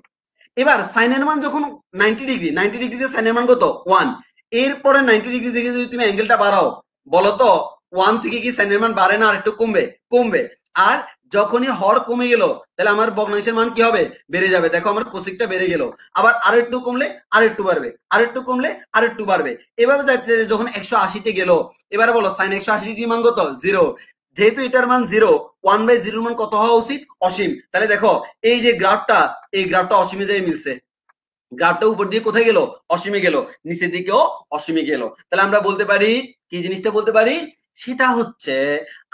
Speaker 1: এবার সাইনের মান যখন 90 ডিগ্রিতে সাইনের মান কত 1, এরপরে 90 ডিগ্রি থেকে যদি তুমি অ্যাঙ্গেলটা বাড়াও বলো তো 1 থেকে কি সাইনের মান বাড়ে না আর একটু কমবে কমবে। আর যখনই হর কমে গেল তাহলে আমার ভগ্নাংশের মান কি হবে বেড়ে যাবে, দেখো আমার কোসেকটা বেড়ে গেল, আবার আরো একটু কমলে আর একটু বাড়বে, আর একটু কমলে আর একটু বাড়বে, এভাবে যাচ্ছে যখন 180 তে গেল। এবারে বলো সাইন 180 ডিগ্রি মান কত 0, যেহেতু এটার মান 0 1/0 মান কত হওয়া উচিত অসীম। তাহলে দেখো এই যে গ্রাফটা এই গ্রাফটা অসীমে যেয়ে মিলছে, গ্রাফটা উপর দিয়ে কোথায় গেল অসীমে গেল, নিচের দিকেও অসীমে গেল। তাহলে আমরা বলতে পারি কি জিনিসটা বলতে পারি সেটা হচ্ছে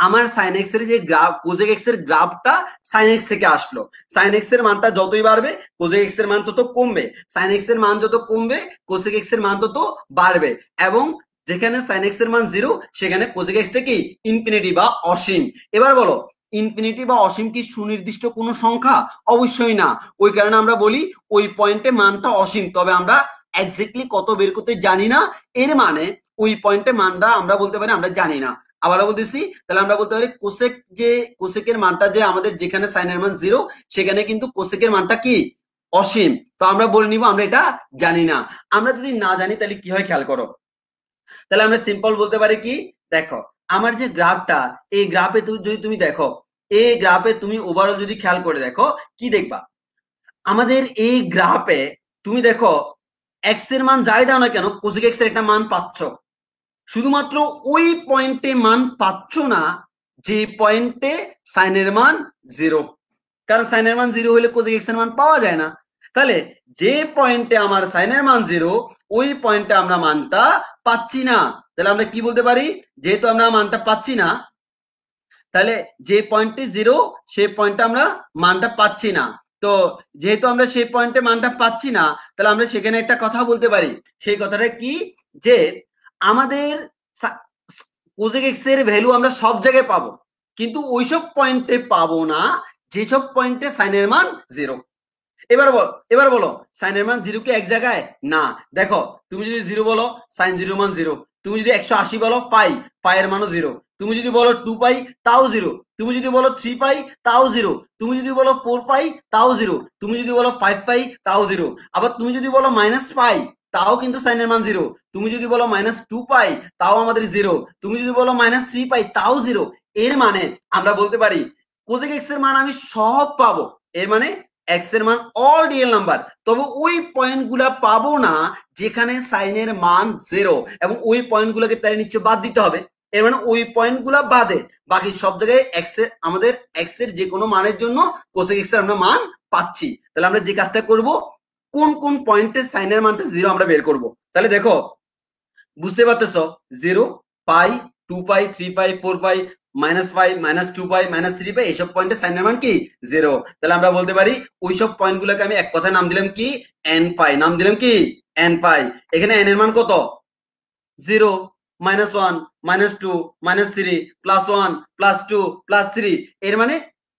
Speaker 1: আমার সাইন এক্স এর যে গ্রাফ কোজেক এক্স এর গ্রাফটা সাইন এক্স থেকে আসলো, সাইন এক্স এর মানটা যতই বাড়বে কোজেক এক্স এর মান তত কমবে, সাইন এক্স এর মান যত কমবে কোসেক এক্স এর মান তত বাড়বে, এবং যেখানে সাইন এক্স এর মান 0 সেখানে কোজেক এক্সটা কি ইনফিনিটি বা অসীম। এবার বলো ইনফিনিটি বা অসীম কি সুনির্দিষ্ট কোনো সংখ্যা? অবশ্যই না, ওই কারণে আমরা বলি ওই পয়েন্টে মানটা অসীম, তবে আমরা এক্স্যাক্টলি কত বের করতে জানি না, এর মানে ওই পয়েন্টে মানটা আমরা বলতে পারি আমরা জানি না। আবারও বলতেছি, তাহলে আমরা বলতে পারি কোসেক যে কোসেকের মানটা যে আমাদের যেখানে সাইনের মান 0 সেখানে কিন্তু কোসেকের মানটা কি অসীম, তো আমরা বলে নিব আমরা এটা জানি না। আমরা যদি না জানি তাহলে কি হয় খেয়াল করো, তাহলে আমরা সিম্পল বলতে পারি কি দেখো আমার যে গ্রাফটা এই গ্রাফে যদি তুমি দেখো এই গ্রাফে তুমি ওভারঅল যদি খেয়াল করে দেখো কি দেখবা আমাদের এই গ্রাফে তুমি দেখো এক্স এর মান যাই দাও না কেন কোসেক এক্স এর একটা মান পাচ্ছ, শুধুমাত্র ওই পয়েন্টে মান পাচ্ছ না যে পয়েন্টে সাইনের মান 0, কারণ সাইনের মান 0 হলে কোসেক এক্স এর মান পাওয়া যায় না। তাহলে যে পয়েন্টে আমার সাইনের মান 0 ওই পয়েন্টে আমরা মানটা পাচ্ছি না, তাহলে আমরা কি বলতে পারি যেহেতু আমরা মানটা পাচ্ছি না তাহলে যে পয়েন্টে 0 সেই পয়েন্টে আমরা মানটা পাচ্ছি না, তো যেহেতু আমরা সেই পয়েন্টে মানটা পাচ্ছি না তাহলে আমরা সেখানে একটা কথা বলতে পারি, সেই কথাটা কি যে আমাদের কোজেক এক্স এর ভ্যালু আমরা সব জায়গায় পাবো কিন্তু ওইসব পয়েন্টে পাবো না যেসব পয়েন্টে সাইনের মান 0। এবার বলো সাইনের মান 0 কি এক জায়গায় না, দেখো তুমি যদি 0 বলো সাইন 0 মান 0, তুমি যদি 180 বলো পাই এর মানও 0, তুমি যদি বলো 2 পাই তাও 0, তুমি যদি বলো 3 পাই তাও 0, তুমি যদি বলো 4 পাই তাও 0, তুমি যদি বলো 5 পাই তাও 0, আবার তুমি যদি বলো মাইনাস পাই তাও কিন্তু সাইনের মান 0, তুমি যদি বলো -2 পাই তাও আমাদের 0, তুমি যদি বলো -3 পাই তাও 0। এর মানে আমরা বলতে পারি কোজেক এক্স এর মান আমি সব পাবো, এর মানে এক্স এর মান অল রিয়েল নাম্বার, তবে ওই পয়েন্টগুলা পাবো না যেখানে সাইনের মান 0, এবং ওই পয়েন্টগুলোকে তাই নিশ্চয় বাদ দিতে হবে। এর মানে ওই পয়েন্ট গুলা বাদে বাকি সব জায়গায় এক্স এর আমাদের এক্স এর যে কোনো মানের জন্য কোসেক এক্স এর আমরা মান পাচ্ছি। তাহলে আমরা যে কাজটা করব, কোন কোন পয়েন্টে সাইনের মানটা 0 আমরা বের করব। তাহলে দেখো বুঝতে পারতেছো, 0, পাই, 2 পাই, 3 পাই, 4 পাই, -5, -2 পাই, -3 পাই, এইসব পয়েন্টে সাইনের মান কি 0। তাহলে আমরা বলতে পারি ওইসব পয়েন্ট গুলোকে আমি এক কথায় নাম দিলাম কি n পাই, নাম দিলাম কি n পাই। এখানে n এর মান কত, 0, -1, -2, -3, +1, +2, +3, এর মানে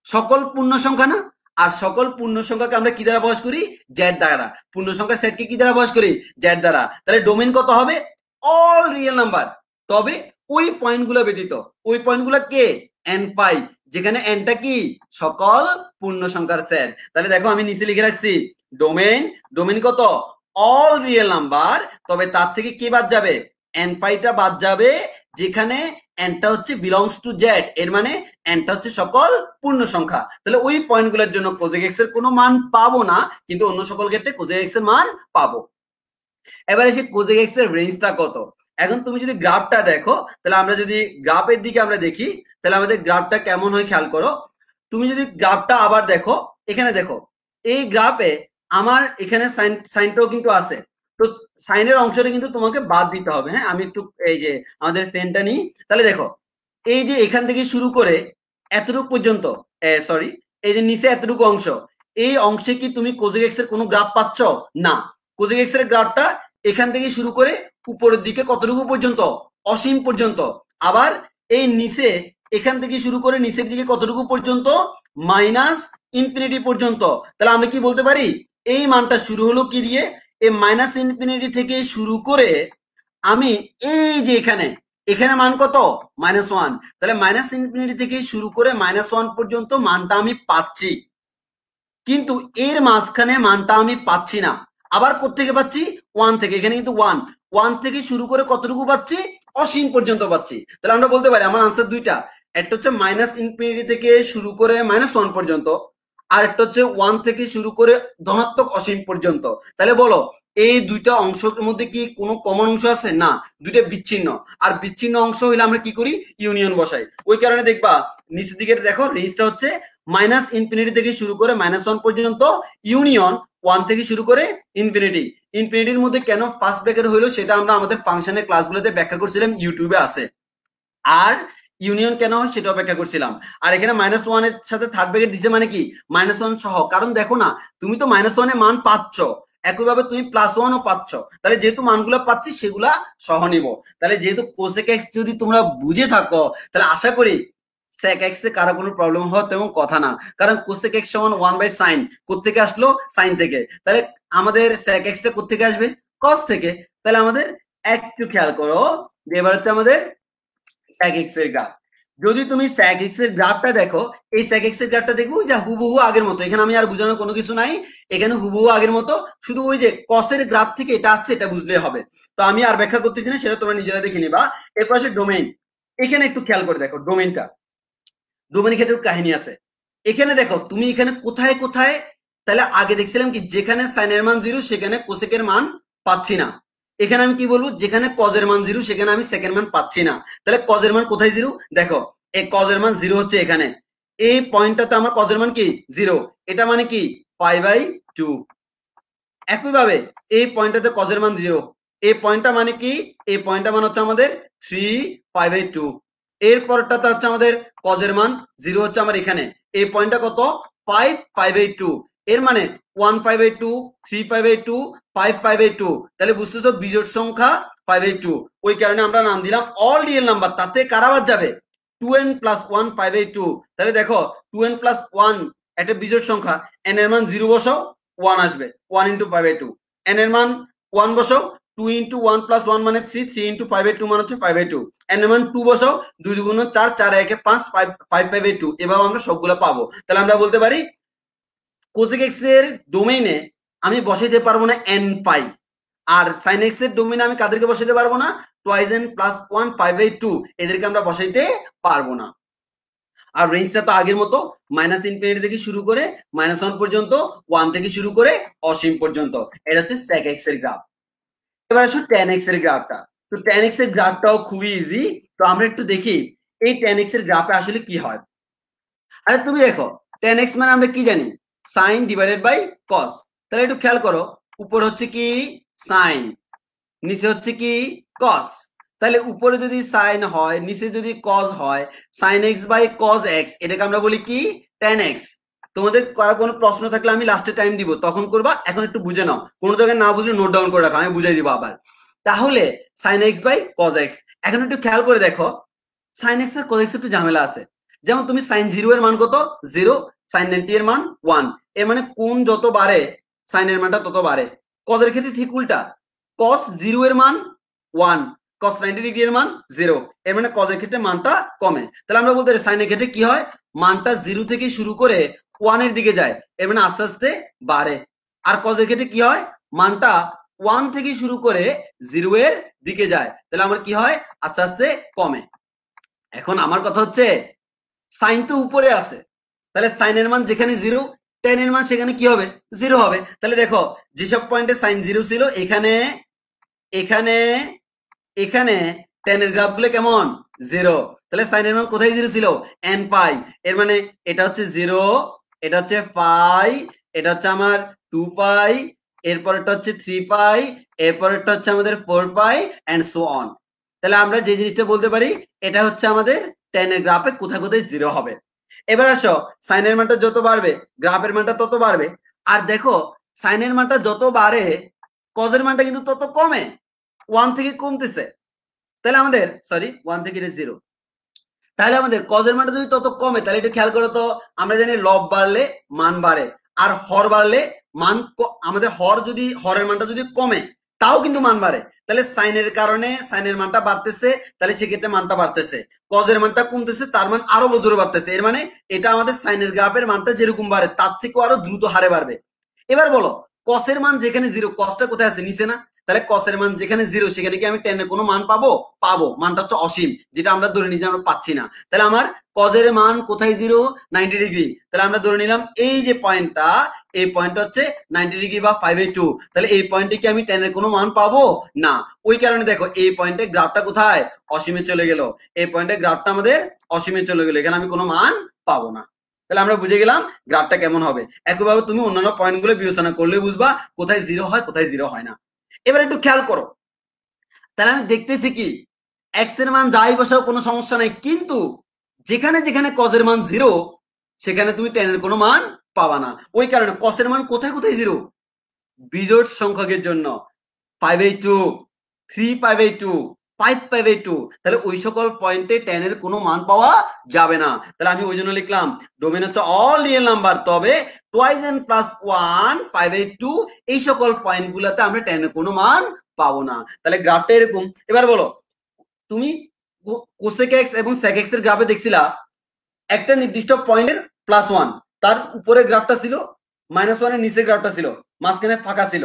Speaker 1: সকল পূর্ণ সংখ্যা না। আর সকল পূর্ণ সংখ্যাকে আমরা কি দ্বারা প্রকাশ করি, জেড দ্বারা। পূর্ণ সংখ্যার সেটকে কি দ্বারা প্রকাশ করি, জেড দ্বারা। তাহলে ডোমেইন কত হবে, অল রিয়েল নাম্বার। তবে ওই পয়েন্টগুলো ব্যতীত, ওই পয়েন্টগুলো কে, n পাই, যেখানে nটা কি সকল পূর্ণ সংখ্যার সেট। তাহলে দেখো আমি নিচে লিখে রাখছি ডোমেইন, ডোমেইন কত, অল রিয়েল নাম্বার। তবে তার থেকে কি বাদ যাবে, n পাইটা বাদ যাবে, যেখানে nটা হচ্ছে বিলংস টু জেড, এর মানে nটা হচ্ছে সকল পূর্ণ সংখ্যা। তাহলে ওই পয়েন্টগুলোর জন্য কোজেক এক্স এর কোনো মান পাবো না, কিন্তু অন্য সকল ক্ষেত্রে কোজেক এক্স এর মান পাবো। এবার এসে কোজেক এক্স এর রেঞ্জটা কত। এখন তুমি যদি গ্রাফটা দেখো, তাহলে আমরা যদি গ্রাফের দিকে আমরা দেখি, তাহলে আমাদের গ্রাফটা কেমন হয় খেয়াল করো। তুমি যদি গ্রাফটা আবার দেখো, এখানে দেখো এই গ্রাফে আমার এখানে সাইনটাও কিন্তু আছে। তো সাইনের অংশটা কিন্তু তোমাকে বাদ দিতে হবে। হ্যাঁ, আমি একটু এই যে আমাদের পেনটা নিই। তাহলে দেখো এই যে এখান থেকে শুরু করে এতটুকু পর্যন্ত, সরি, এই যে নিচে এতটুকু অংশ, এই অংশে কি তুমি কোজেক এক্স এর কোনো গ্রাফ পাচ্ছ না। কোজেক এক্স এর গ্রাফটা এখান থেকে শুরু করে উপরের দিকে কতটুকু পর্যন্ত, অসীম পর্যন্ত। আবার এই নিচে এখান থেকে শুরু করে নিচের দিকে কতটুকু পর্যন্ত, -ইনফিনিটি পর্যন্ত। তাহলে আমরা কি বলতে পারি, এই মানটা শুরু হলো কি দিয়ে, এই -ইনফিনিটি থেকে শুরু করে আমি এই যে এখানে, এখানে মান কত, -1। তাহলে -ইনফিনিটি থেকে শুরু করে -1 পর্যন্ত মানটা আমি পাচ্ছি, কিন্তু এর মাঝখানে মানটা আমি পাচ্ছি না। আবার কোত্থেকে পাচ্ছি, 1 থেকে। এখানে কিন্তু 1 থেকে শুরু করে কতটুকু পাচ্ছি, অসীম পর্যন্ত পাচ্ছি। তাহলে আমরা বলতে পারি আমার আনসার দুইটা, একটা হচ্ছে -ইনফিনিটি থেকে শুরু করে -1 পর্যন্ত, আর একটা হচ্ছে 1 থেকে শুরু করে ধনাত্মক অসীম পর্যন্ত। তাহলে বলো এই দুইটা অংশের মধ্যে কি কোনো কমন অংশ আছে না, দুইটা বিচ্ছিন্ন। আর বিচ্ছিন্ন অংশ হইলে আমরা কি করি, ইউনিয়ন বসাই। ওই কারণে দেখবা নিচের দিকে দেখো রেঞ্জটা হচ্ছে -ইনফিনিটি থেকে শুরু করে -1 পর্যন্ত, ইউনিয়ন 1 থেকে শুরু করে ইনফিনিটি। ইনফিনিটির মধ্যে কেন ফার্স্ট ব্র্যাকেট হইলো সেটা আমরা আমাদের ফাংশনের ক্লাসগুলোতে ব্যাখ্যা করছিলাম, ইউটিউবে আছে। আর ইউনিয়ন কেন হয় সেটাও ব্যাখ্যা করছিলাম। আর এখানে -1 এর সাথে থার্ড ব্র্যাকেট দিছে মানে কি, -1 সহ। কারণ দেখো না, তুমি তো -1 এ মান পাচ্ছ, একইভাবে তুমি +1 ও পাচ্ছ। তাহলে যেহেতু মানগুলো পাচ্ছি সেগুলা সহ নিব। তাহলে যেহেতু কোসেক এক্স যদি তোমরা বুঝে থাকো, তাহলে আশা করি সেক এক্স এ কারো কোনো প্রবলেম হওয়ার তেমন কথা না। কারণ কোসেক এক্স সমান 1/sin, কোত্থেকে আসলো, সাইন থেকে। তাহলে আমাদের সেক এক্স টা কোত্থেকে আসবে, কস থেকে। তাহলে আমাদের একটু খেয়াল করো যে এবার হচ্ছে আমাদের sec x এর গ্রাফ। যদি তুমি sec x এর গ্রাফটা দেখো, এই sec x এর গ্রাফটা দেখবো যা হুবহু আগের মতো। এখানে আমি আর বোঝানোর কোনো কিছু নাই, এখানে হুবহু আগের মতো, শুধু ওই যে cos এর গ্রাফ থেকে এটা আসছে এটা বুঝলে হবে। তো আমি আর ব্যাখ্যা করতেছি না, সেটা তোমরা নিজেরা দেখে নিবা। এরপর আসে ডোমেইন। এখানে একটু খেয়াল করে দেখো ডোমেইনটা, ডোমেইনের ক্ষেত্রে কাহিনী আছে। এখানে দেখো তুমি এখানে কোথায় কোথায়, তাহলে আগে দেখছিলাম কি যেখানে সাইনের মান 0 সেখানে কোসেকের মান পাচ্ছি না। এখানে আমি কি বলবো, যেখানে কজের মান 0 সেখানে আমি সেকেন্ড মান পাচ্ছি না। তাহলে কজের মান কোথায় 0, দেখো এই কজের মান 0 হচ্ছে এখানে, এই পয়েন্টটাতে আমার কজের মান কি 0, এটা মানে কি π/2। একইভাবে এই পয়েন্টটাতে কজের মান 0, এই পয়েন্টটা মানে কি, এই পয়েন্টটা মানে হচ্ছে আমাদের 3π/2। এরপরটাতে হচ্ছে আমাদের কজের মান 0 হচ্ছে আমার এখানে, এই পয়েন্টটা কত, 5π/2। এর মানে 1π/2, 3π/2, 5π/2। তাহলে বুঝতেছো বিজোড় সংখ্যা π/2। ওই কারণে আমরা নাম দিলাম অল রিয়েল নাম্বার। তাতে কারা বাদ যাবে, 2n + 1 π/2। তাহলে দেখো 2n + 1 একটা বিজোড় সংখ্যা, n এর মান 0 বসাও 1 আসবে, 1 × π/2। n এর মান 1 বসাও, 2 × 1 + 1 মানে 3, 3 × π/2 মানে হচ্ছে 5/2। n এর মান 2 বসাও, 2 × 4, 4 × 1 5, 5π/2। এভাবে আমরা সবগুলো পাবো। তাহলে আমরা বলতে পারি কোসেক এক্স এর ডোমেইনে আমি বসাইতে পারবো না n পাই, আর সাইন এক্স এর ডোমেইনে আমি কাদেরকে বসাইতে পারবো না, 2n + 1 π/2, এদেরকে আমরা বসাইতে পারবো না। আর রেঞ্জটা তো আগের মতো, -ইনফিনিটি থেকে শুরু করে -1 পর্যন্ত, 1 থেকে শুরু করে অসীম পর্যন্ত। এটা হচ্ছে sec x এর গ্রাফ। এবার আসো tan x এর গ্রাফটা। তো tan x এর গ্রাফটাও খুবই ইজি। তো আমরা একটু দেখি এই tan x এর গ্রাফে আসলে কি হয়। আরে তুমি দেখো tan x মানে আমরা কি জানি, সাইন ডিভাইডেড বাই কস। তাহলে একটু খেয়াল করো, উপর হচ্ছে কি সাইন, নিচে হচ্ছে কি কস। তাহলে উপরে যদি সাইন হয়, নিচে যদি কস হয়, sine x by cos x, এটাকে আমরা বলি কি tan x। তোমাদের কারো কোনো প্রশ্ন থাকলে আমি লাস্টে টাইম দিব, তখন করবা। এখন একটু বুঝে নাও, কোনো জায়গায় না বুঝলে নোট ডাউন করে রাখো, আমি বুঝাই দিব আবার। তাহলে sine x by cos x. এখন একটু খেয়াল করে দেখো, সাইন এক্স আর কস এক্স একটু ঝামেলা আছে। যেমন তুমি সাইন 0 এর মান কত 0, সাইন 90 এর মান 1। এর মানে কোণ যত বাড়ে সাইনের মানটা তত বাড়ে। কস এর ক্ষেত্রে ঠিক উল্টা, cos 0 এর মান 1, cos 90 ডিগ্রি এর মান 0। এর মানে cos এর ক্ষেত্রে মানটা কমে। তাহলে আমরা বলতে পারি সাইন এর ক্ষেত্রে কি হয়, মানটা 0 থেকে শুরু করে 1 এর দিকে যায়, এর মানে আস্তে আস্তে বাড়ে। আর cos এর ক্ষেত্রে কি হয়, মানটা 1 থেকে শুরু করে 0 এর দিকে যায়, তাহলে আমার কি হয়, আস্তে আস্তে কমে। এখন আমার কথা হচ্ছে সাইন তো উপরে আছে, তাহলে সাইনের মান যেখানে 0, tan এর মান সেখানে কি হবে, 0 হবে। তাহলে দেখো যেসব পয়েন্টে সাইন 0 ছিল, এখানে এখানে এখানে tan এর গ্রাফ গুলো কেমন 0। তাহলে সাইনের মান কোথায় 0 ছিল, n পাই। এর মানে এটা হচ্ছে 0, এটা হচ্ছে পাই, এটা হচ্ছে আমার 2 পাই, এরপরেরটা হচ্ছে 3 পাই, এরপরেরটা হচ্ছে আমাদের 4 পাই এন্ড সো অন। তাহলে আমরা যে জিনিসটা বলতে পারি, এটা হচ্ছে আমাদের tan এর গ্রাফে কোথায় কোথায় 0 হবে। এবার আসো, সাইনের মানটা যত বাড়বে গ্রাফের মানটা তত বাড়বে। আর দেখো সাইনের মানটা যত বাড়ে cos এর মানটা কিন্তু তত কমে, 1 থেকে কমতেছে। তাহলে আমাদের সরি 1 থেকে 0, তাহলে আমাদের cos এর মানটা যদি তত কমে, তাহলে একটু খেয়াল করো তো, আমরা জানি লব বাড়লে মান বাড়ে, আর হর বাড়লে মান আমাদের হরের মানটা যদি কমে তাও কিন্তু মান বাড়ে। তাহলে সাইনের কারণে সাইনের মানটা বাড়তেছে, তাহলে সেক্ষেত্রে মানটা বাড়তেছে। cos এর মানটা কমতেছে, তার মান আরো জোরে বাড়তেছে। এর মানে এটা আমাদের সাইনের গ্রাফের মানটা যেরকম বাড়ে তার থেকেও আরো দ্রুত হারে বাড়বে। এবার বলো cos এর মান যেখানে 0, cosটা কোথায় আছে, নিচে না? তাহলে cos এর মান যেখানে 0, সেখানে কি আমি tan এর কোনো মান পাবো? পাবো, মানটা হচ্ছে অসীম, যেটা আমরা ধরে নিই যে আমরা পাচ্ছি না। তাহলে আমার cos এর মান কোথায় 0, 90 ডিগ্রি। তাহলে আমরা ধরে নিলাম এই যে পয়েন্টটা, এই পয়েন্টটা হচ্ছে 90 ডিগ্রি বা 5/2। তাহলে এই পয়েন্টে কি আমি tan এর কোনো মান পাবো না? ওই কারণে দেখো এই পয়েন্টে গ্রাফটা কোথায়, অসীমে চলে গেল। এই পয়েন্টে গ্রাফটা আমাদের অসীমে চলে গেল, এখানে আমি কোনো মান পাবো না। তাহলে আমরা বুঝে গেলাম গ্রাফটা কেমন হবে। একইভাবে তুমি অন্যান্য পয়েন্টগুলো বিবেচনা করলে বুঝবা কোথায় 0 হয় কোথায় 0 হয় না। এবার একটু খেয়াল করো, তাহলে আমি দেখতেছি কি x এর মান যাই বসাও কোনো সমস্যা নাই, কিন্তু যেখানে যেখানে cos এর মান 0 সেখানে তুমি tan এর কোনো মান পাবা না। ওই কারণে cos এর মান কোথায় কোথায় 0, বিজোড় সংখ্যকের জন্য 5/2, 3/2, 5/2, তাহলে ওই সকল পয়েন্টে tan এর কোনো মান পাওয়া যাবে না। তাহলে আমি ওই জন্য লিখলাম ডোমেন হচ্ছে অল রিয়েল নাম্বার, তবে টুয়াইস n প্লাস 1, 5/2 এই সকল পয়েন্টগুলোতে আমরা tan এর কোনো মান পাবো না। তাহলে গ্রাফটা এরকম। এবার বলো, তুমি কোসেক এক্স এবং সেক এক্স এর গ্রাফে দেখছিলা একটা নির্দিষ্ট পয়েন্টের +1, তার উপরে গ্রাফটা ছিল -1 এর নিচে গ্রাফটা ছিল, মাঝখানে ফাঁকা ছিল,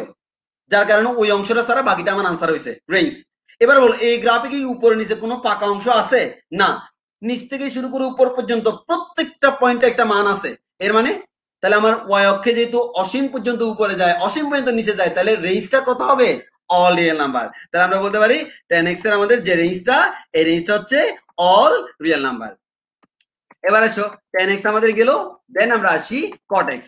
Speaker 1: যার কারণে ওই অংশটা ছাড়া বাকিটা আমার আনসার হয়েছে রেঞ্জ। এবার বল এই গ্রাফে কি উপরে নিচে কোনো ফাঁকা অংশ আছে? না, নিচ থেকে শুরু করে উপর পর্যন্ত প্রত্যেকটা পয়েন্টে একটা মান আছে। এর মানে তাহলে আমার ওয়াই অক্ষে যেহেতু অসীম পর্যন্ত উপরে যায়, অসীম পর্যন্ত নিচে যায়, তাহলে রেঞ্জটা কত হবে, অল রিয়েল নাম্বার। তাহলে আমরা বলতে পারি tan x এর আমাদের যে রেঞ্জটা, এই রেঞ্জটা হচ্ছে অল রিয়েল নাম্বার। এবার আসো tan x আমাদের গেল, দেন আমরা আসি cot x।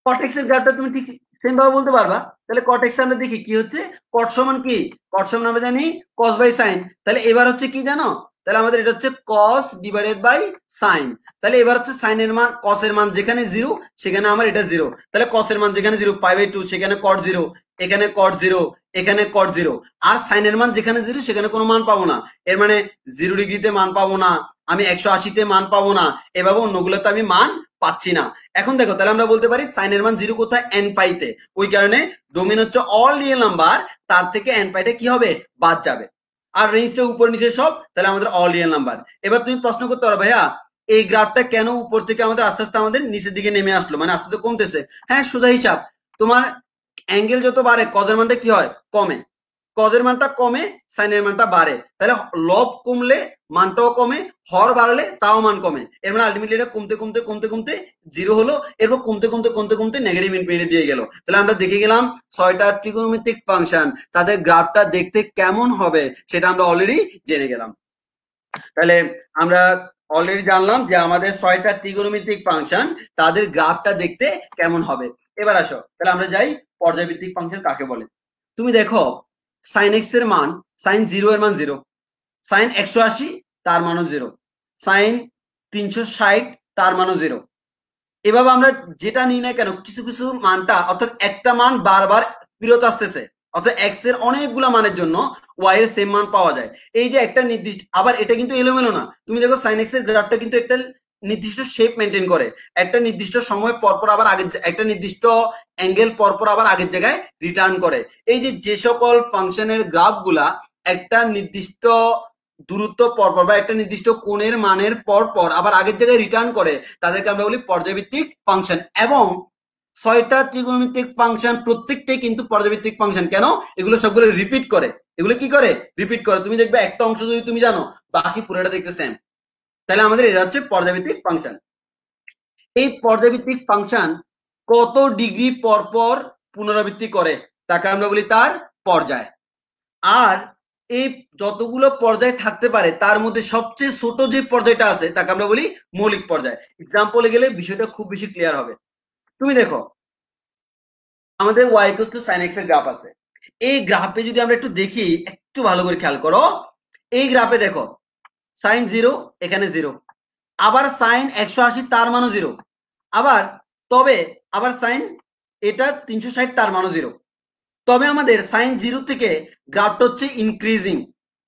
Speaker 1: cot x এর গ্রাফটা তুমি ঠিক সেম ভাবে বলতে পারবা। তাহলে cot x আমরা দেখি কি হচ্ছে, cot সমান কি, cot সমান আমরা জানি cos বাই sin। তাহলে এবার হচ্ছে কি জানো, তাহলে আমাদের এটা হচ্ছে cos ডিভাইডেড বাই sin। তাহলে এবার হচ্ছে sin এর মান, cos এর মান যেখানে 0 সেখানে আমার এটা 0। তাহলে cos এর মান যেখানে 0, π/2, সেখানে cot 0, এখানে cot 0, এখানে cot 0। আর sin এর মান যেখানে 0 সেখানে কোনো মান পাবো না। এর মানে 0 ডিগ্রিতে মান পাবো না, আমি 180 মান পাবো না, এভাবে অন্যগুলোতে আমি মান পাচ্ছি না। এখন দেখো, তাহলে আমরা বলতে পারি সাইন এর মান 0 কোথায়, n পাইতে। ওই কারণে ডোমেন হচ্ছে অল রিয়েল নাম্বার, তার থেকে n পাইটা কি হবে, বাদ যাবে। আর রেঞ্জটা উপর নিচে সব, তাহলে আমাদের অল রিয়েল নাম্বার। এবার তুমি প্রশ্ন করতে পারো, ভাইয়া এই গ্রাফটা কেন উপর থেকে আমাদের আস্তে আস্তে আমাদের নিচের দিকে নেমে আসলো, মানে আস্তে আস্তে কমতেছে? হ্যাঁ, সোজা হিসাব, তোমার অ্যাঙ্গেল যত বাড়ে cos এর মানটা কি হয়, কমে। cos এর মানটা কমে, sin এর মানটা বাড়ে। তাহলে লব কমলে মানটাও কমে, হর বাড়লে তাও মান কমে। এর মানে আলটিমেটলি এটা কমতে কমতে কমতে কমতে 0 হলো, এরপর কমতে কমতে কমতে কমতে নেগেটিভ ইনফিনিটি দিয়ে গেল। তাহলে আমরা দেখে গেলাম 6টা ট্রিগোনোমেট্রিক ফাংশন, তাদের গ্রাফটা দেখতে কেমন হবে সেটা আমরা অলরেডি জেনে গেলাম। তাহলে আমরা অলরেডি জানলাম যে আমাদের 6টা ত্রিকোণমিতিক ফাংশন, তাদের গ্রাফটা দেখতে কেমন হবে। এবার আসো তাহলে আমরা যাই পর্যায়ভিত্তিক ফাংশন কাকে বলে। তুমি দেখো sin x এর মান, sin 0 এর মান 0, sin 180 তার মানও 0, sin 360 তার মানও 0। এভাবে আমরা যেটা নিই না কেন কিছু কিছু মানটা, অর্থাৎ একটা মান বারবার ফেরত আসতেছে, অর্থাৎ এক্স এর অনেকগুলো মানের জন্য ওয়াই এর সেম মান পাওয়া যায়। এই যে একটা নির্দিষ্ট, আবার এটা কিন্তু এলোমেলো না, তুমি দেখো সাইন এক্স এর গ্রাফটা কিন্তু একটা নির্দিষ্ট শেপ মেনটেন করে, একটা নির্দিষ্ট সময় পরপর আবার আগের একটা নির্দিষ্ট অ্যাঙ্গেল পরপর আবার আগের জায়গায় রিটার্ন করে। এই যে সকল ফাংশনের গ্রাফগুলা একটা নির্দিষ্ট দূরত্ব পরপর বা একটা নির্দিষ্ট কোণের মানের পরপর আবার আগের জায়গায় রিটার্ন করে, তাদেরকে আমরা বলি পর্যায়ভিত্তিক ফাংশন। এবং 6টা ত্রিকোণমিতিক ফাংশন প্রত্যেকটাই কিন্তু পর্যায়ভিত্তিক ফাংশন। কেন? এগুলো সবগুলো রিপিট করে। এগুলো কি করে? রিপিট করে। তুমি দেখবে একটা অংশ যদি তুমি জানো, বাকি পুরোটা দেখতে সেম। তাহলে আমাদের এটা হচ্ছে পর্যায়ভিত্তিক ফাংশন। এই পর্যায়ভিত্তিক ফাংশন কত ডিগ্রি পরপর পুনরাবৃত্তি করে তাকে আমরা বলি তার পর্যায়। আর এই যতগুলো পর্যায় থাকতে পারে তার মধ্যে সবচেয়ে ছোট যে পর্যায়টা আছে তাকে আমরা বলি মৌলিক পর্যায়। এক্সাম্পলে গেলে বিষয়টা খুব বেশি ক্লিয়ার হবে। তুমি দেখো আমাদের y equal to sin x এর গ্রাফ আছে। এই গ্রাফে যদি আমরা একটু দেখি, একটু ভালো করে খেয়াল করো, এই গ্রাফে দেখো sin 0 এখানে 0, আবার sin 180 তার মানও 0, আবার আবার sin এটা 360 তার মানও 0। তবে আমাদের sin 0 থেকে গ্রাফটা হচ্ছে ইনক্রিজিং,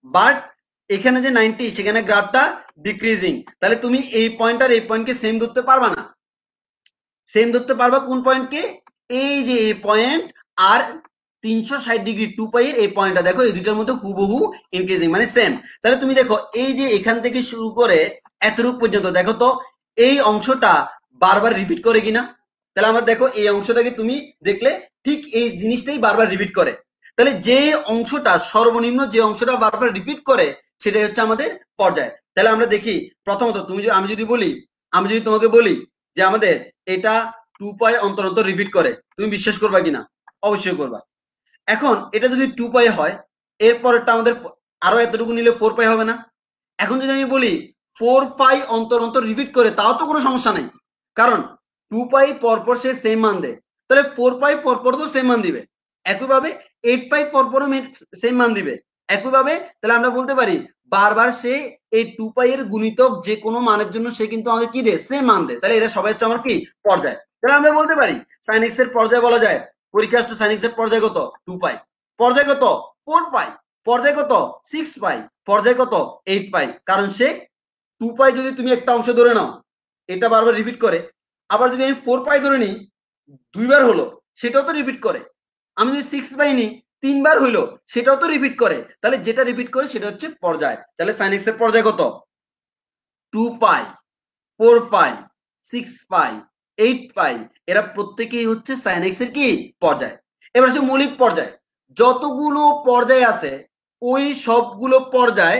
Speaker 1: বাট এখানে যে 90 সেখানে গ্রাফটা ডিক্রিজিং। তাহলে তুমি এই পয়েন্ট আর এই পয়েন্টকে সেম ধরতে পারবা না। সেম ধরতে পারবা কোন পয়েন্টকে? এই যে এই পয়েন্ট আর 360 ডিগ্রি 2 পাই এর এই পয়েন্টটা, দেখো এই দুইটার মধ্যে হুবহু ইনক্রিজিং মানে সেম। তাহলে তুমি দেখো এই যে এখান থেকে শুরু করে এতটুকু পর্যন্ত দেখো তো এই অংশটা বারবার রিপিট করে কিনা। তাহলে আমার দেখো এই অংশটাকে তুমি দেখলে ঠিক এই জিনিসটাই বারবার রিপিট করে। তাহলে যে অংশটা সর্বনিম্ন যে অংশটা বারবার রিপিট করে সেটাই হচ্ছে আমাদের পর্যায়। তাহলে আমরা দেখি প্রথমত আমি যদি তোমাকে বলি যে আমাদের এটা 2 পাই অন্তর অন্তর রিপিট করে, তুমি বিশ্বাস করবা কিনা? অবশ্যই করবা। এখন এটা যদি 2 পাই হয়, এরপরটা আমাদের আরো এতটুকু নিলে 4 পাই হবে না? এখন যদি আমি বলি 4 পাই অন্তর অন্তর রিপিট করে, তাও তো কোনো সমস্যা নাই, কারণ 2 পাই পরপর সে সেম মান দেয়। তাহলে 4 পাই পরপর তো সেম মান দিবে। একইভাবে 8 পাই পরপরও সেম মান দিবে একইভাবে। তাহলে আমরা বলতে পারি বারবার সে এই 2 পাই এর গুণিতক যে কোনো মানের জন্য সে কিন্তু আমাকে কি দেয়? সেম মান দেয়। তাহলে এরা সবাই হচ্ছে আমার কি? পর্যায়। তাহলে আমরা বলতে পারি sin x এর পর্যায় বলা যায়, পরীক্ষা আসতো sin x এর পর্যায় কত? 2 পাই। পর্যায় কত? 4 পাই। পর্যায় কত? 6 পাই। পর্যায় কত? 8 পাই। কারণ সে 2 পাই যদি তুমি একটা অংশ ধরে নাও, এটা বারবার রিপিট করে। আবার যদি আমি 4 পাই ধরে নিই, দুইবার হলো, সেটাও তো রিপিট করে। আমি যদি 6 পাই নিই, 3 বার হইলো, সেটাও তো রিপিট করে। তাহলে যেটা রিপিট করে সেটা হচ্ছে পর্যায়। তাহলে sin x এর পর্যায় কত? 2 পাই, 4 পাই, 6 পাই, 8 পাই, এরা প্রত্যেকেই হচ্ছে sin x এর কি? পর্যায়। এবার আসে মৌলিক পর্যায়। যতগুলো পর্যায় আছে ওই সবগুলো পর্যায়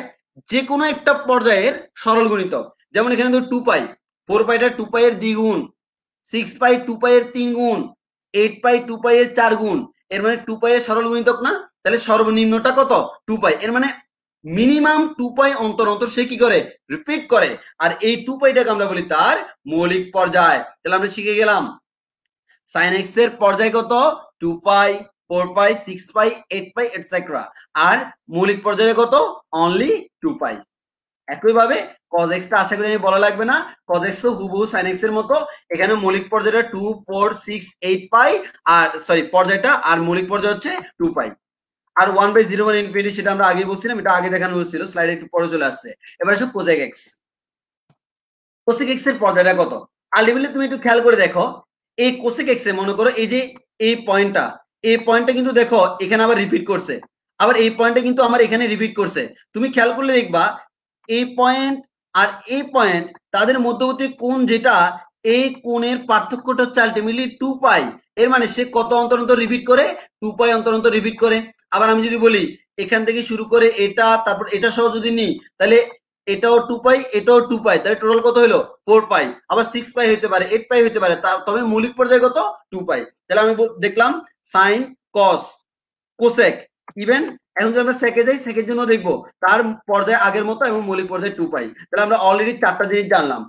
Speaker 1: যে কোনো একটা পর্যায়ের সরল গুণিতক। যেমন এখানে ধর 2 পাই, 4 পাইটা 2 পাই এর দ্বিগুণ, 6 পাই 2 পাই এর 3 গুণ, 8 পাই 2 পাই এর 4 গুণ। এর মানে 2 পাই এর সরল গুণিতক না? তাহলে সর্বনিম্নটা কত? 2 পাই। এর মানে মিনিমাম 2 পাই অন্তর অন্তর সে কি করে? রিপিট করে। আর এই 2 পাইটাকে আমরা বলি তার মৌলিক পর্যায়। তাহলে আমরা শিখে গেলাম sin x এর পর্যায় কত? 2 পাই, 4 পাই, 6 পাই, 8 পাই এটসেট্রা। আর মৌলিক পর্যায়ে কত? অনলি 2 পাই। একইভাবে cos x টা আশা করি আমি বলা লাগবে না, cos x ও হুবহু sin x এর মতো। এখানে মৌলিক পর্যায়টা 2, 4, 6, 8 পাই, আর সরি পর্যায়টা, আর মৌলিক পর্যায় হচ্ছে 2 পাই। আর 1/01 ইনফিনিটি সেটা আমরা আগেই বলছিলাম, এটা আগে দেখানো হয়েছিল, স্লাইডে একটু পরে চলে আসছে। এবার আসো cosec x। cosec x এর পর্যায়টা কত? আলটিমেটলি তুমি একটু খেয়াল করে দেখো, এই cosec x এ মনে করো এই যে এই পয়েন্টটা কিন্তু দেখো এখানে আবার রিপিট করছে, আবার এই পয়েন্টটা কিন্তু আমার এখানে রিপিট করছে। তুমি খেয়াল করলে দেখবা এই পয়েন্ট আর এই পয়েন্ট তাদের মধ্যবর্তী কোণ যেটা, এই কোণের পার্থক্যটা হচ্ছে আলটিমেটলি 2 পাই। এর মানে সে কত অন্তর অন্তর রিপিট করে? 2 পাই অন্তর অন্তর রিপিট করে। আবার আমি যদি বলি এখান থেকে শুরু করে এটা, তারপর এটা সহ যদি নিই, তাহলে এটাও 2 পাই, এটাও 2 পাই, তাহলে টোটাল কত হলো? 4 পাই। আবার 6 পাই হতে পারে, 8 পাই হতে পারে, তবে মৌলিক পর্যায়ে কত? 2 পাই। তাহলে আমি দেখলাম সাইন, কস, কোসেক, ইভেন এখন যদি আমরা সেকে যাই, সেকের জন্য দেখবো তার পর্যায়ে আগের মতো এবং মৌলিক পর্যায়ে 2 পাই। তাহলে আমরা অলরেডি 4টা জিনিস জানলাম।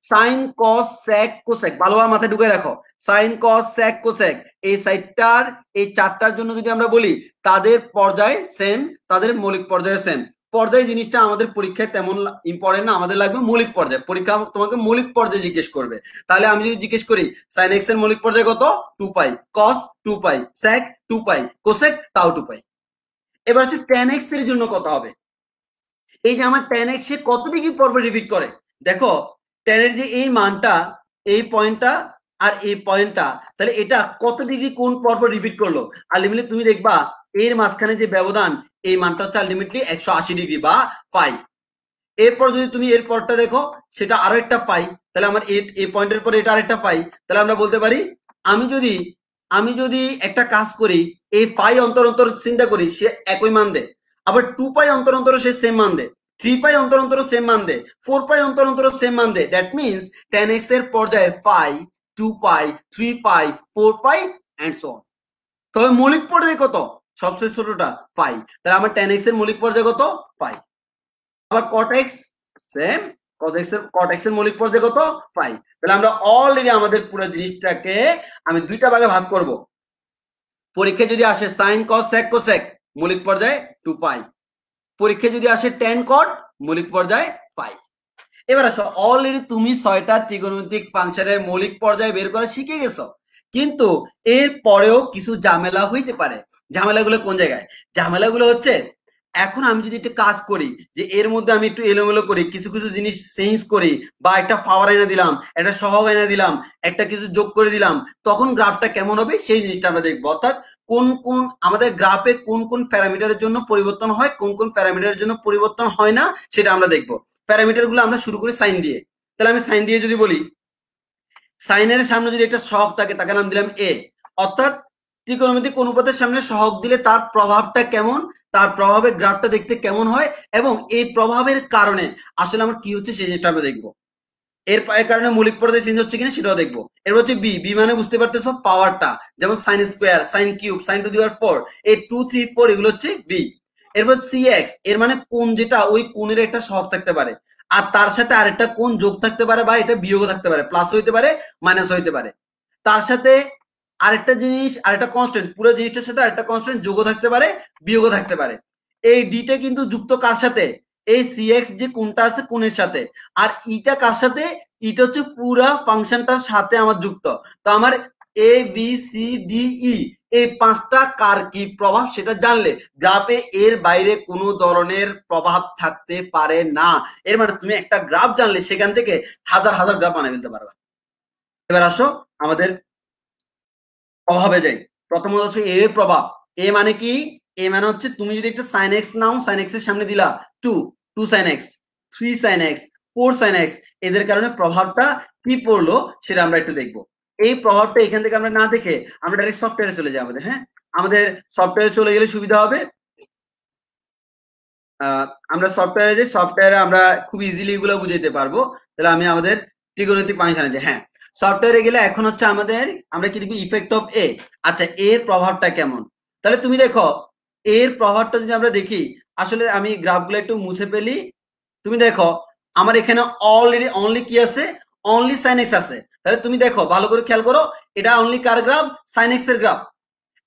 Speaker 1: সাইন কস সেক কোসেক, ভালোভাবে মাথায় ঢুকে রাখো। সাইন কস সেক কোসেক এই সাইডটার এই 4টার জন্য যদি আমরা বলি তাদের পর্যায়ে সেম, তাদের মৌলিক পর্যায়ে সেম। পর্যায় জিনিসটা আমাদের পরীক্ষায় তেমন ইম্পর্টেন্ট না, আমাদের লাগবে মৌলিক পর্যায়ে। পরীক্ষা তোমাকে মৌলিক পর্যায়ে জিজ্ঞেস করবে। তাহলে আমি যদি জিজ্ঞেস করি সাইন এক্স এর মৌলিক পর্যায় কত, 2 পাই, কস 2 পাই, সেক 2 পাই, কোসেক তাও 2 পাই। এবার হচ্ছে tan x এর জন্য কত হবে। এই যে আমার tan x কত ডিগ্রি পরপর রিপিট করে, দেখো tan এর যে এই মানটা, এই পয়েন্টটা আর এই পয়েন্টটা, তাহলে এটা কত ডিগ্রি কোণ পরপর রিপিট করলো। আলটিমেটলি তুমি দেখবা এর মাঝখানে যে ব্যবধান, এই মানটা হচ্ছে আলটিমেটলি 180 ডিগ্রি বা পাই। এরপর যদি তুমি এর পরটা দেখো, সেটা আরো একটা পাই, তাহলে আমার এই পয়েন্টের পরে এটা আরেকটা পাই। তাহলে আমরা বলতে পারি আমি যদি একটা কাজ করি, এই পাই অন্তর অন্তর চিন্তা করি, সে একই মান দেয়। আবার 2 পাই অন্তর অন্তর সে সেম মান দেয়, 3 পাই অন্তর অন্তর সেম মান দেয়, 4 পাই অন্তর অন্তর সেম মান দেয়। দ্যাট মিনস tan x এর পর্যায়ে পাই, 2 পাই, 3 পাই, 4 পাই এন্ড সো অন। তবে মৌলিক পর্যায়ে কত, সবচেয়ে ছোটটা পাই। তাহলে আমার tan x এর মৌলিক পর্যায়ে কত, পাই। আবার cot x same, cot x এর মৌলিক পর্যায়ে কত, পাই। তাহলে আমরা অলরেডি আমাদের পুরো জিনিসটাকে আমি দুইটা ভাগে ভাগ করব। পরীক্ষায় যদি আসে sin cos sec cosec মৌলিক পর্যায়ে 2 পাই, পরীক্ষায় যদি আসে tan cot মৌলিক পর্যায়ে পাই। এবার আসো, অলরেডি তুমি 6টা ত্রিকোণমিতিক ফাংশনের মৌলিক পর্যায়ে বের করা শিখে গেছো, কিন্তু এর পরেও কিছু ঝামেলা হইতে পারে। ঝামেলাগুলো কোন জায়গায়, ঝামেলাগুলো হচ্ছে এখন আমি যদি একটা কাজ করি যে এর মধ্যে আমি একটু এলোমেলো করি, কিছু কিছু জিনিস চেঞ্জ করি, বা একটা পাওয়ার এনে দিলাম, একটা সহগ এনে দিলাম, একটা কিছু যোগ করে দিলাম, তখন গ্রাফটা কেমন হবে সেই জিনিসটা আমরা দেখবো। অর্থাৎ কোন কোন আমাদের গ্রাফে কোন কোন প্যারামিটারের জন্য পরিবর্তন হয়, কোন কোন প্যারামিটারের জন্য পরিবর্তন হয় না, সেটা আমরা দেখবো। প্যারামিটার গুলো আমরা শুরু করি সাইন দিয়ে। তাহলে আমি সাইন দিয়ে যদি বলি, সাইনের সামনে যদি একটা সহগ থাকে, তাকে নাম দিলাম এ। অর্থাৎ ত্রিকোণমিতিক অনুপাতের সামনে সহগ দিলে তার প্রভাবটা কেমন, তার প্রভাবের গ্রাফটা দেখতে কেমন হয়, এবং এই প্রভাবের কারণে আসলে আমার কি হচ্ছে সেই জিনিসটা আমরা দেখবো। এর কারণে মৌলিক পর্যায়ে চেঞ্জ হচ্ছে কিনা সেটাও দেখবো। এরপর হচ্ছে বি, বি মানে বুঝতে পারতেছো পাওয়ারটা, যেমন sine square, sine cube, sine to the power 4, এই 2 3 4 এগুলো হচ্ছে বি। এরপর সি এক্স, এর মানে কোণ, যেটা ওই কোণের একটা সহগ থাকতে পারে, আর তার সাথে আরেকটা কোণ যোগ থাকতে পারে, বা এটা বিয়োগ থাকতে পারে, প্লাস হইতে পারে, মাইনাস হইতে পারে। তার সাথে আরেকটা জিনিস, আরেকটা কনস্ট্যান্ট, পুরো জিনিসটার সাথে আরেকটা কনস্ট্যান্ট যোগও থাকতে পারে, বিয়োগও থাকতে পারে। এই ডিটা কিন্তু যুক্ত কার সাথে, এই সি এক্স যে কোণটা আছে কোণের সাথে। আর ইটা কার সাথে, ইটা হচ্ছে পুরা ফাংশনটার সাথে আমার যুক্ত। তো আমার A B C D E এই 5টা কার কি প্রভাব সেটা জানলে গ্রাফে এর বাইরে কোনো ধরনের প্রভাব থাকতে পারে না। এর মানে তুমি একটা গ্রাফ জানলে সেখান থেকে হাজার হাজার গ্রাফ বানিয়ে ফেলতে পারবে। এবার আসো আমাদের প্রভাবে যাই। প্রথমত হচ্ছে এ এর প্রভাব। এ মানে কি, এ মানে হচ্ছে তুমি যদি একটা সাইন এক্স নাও, সাইন এক্স এর সামনে দিলা 2 sine x, 3 sine x, 4 sine x, এদের কারণে প্রভাবটা কি পড়লো সেটা আমরা একটু দেখবো। এই প্রভাবটা এখান থেকে আমরা না দেখে আমরা ডাইরেক্ট সফটওয়্যারে চলে যাই। আমাদের সফটওয়্যারে চলে গেলে সুবিধা হবে। আমরা সফটওয়্যারে যাই, সফটওয়্যারে আমরা খুব ইজিলি এগুলো বুঝাইতে পারবো। তাহলে আমি আমাদের ত্রিকোণমিতিক ফাংশনে যাই। হ্যাঁ, সফটওয়্যারে গেলে এখন হচ্ছে আমরা কি দেখবো, ইফেক্ট অফ এ। আচ্ছা, এর প্রভাবটা কেমন, তাহলে তুমি দেখো এর প্রভাবটা যদি আমরা দেখি, আসলে আমি গ্রাফগুলো একটু মুছে ফেলি। তুমি দেখো আমার এখানে অলরেডি অনলি কি আছে, অনলি সাইন এক্স আছে। তাহলে তুমি দেখো ভালো করে খেয়াল করো, এটা অনলি কার গ্রাফ, সাইন এক্স এর গ্রাফ।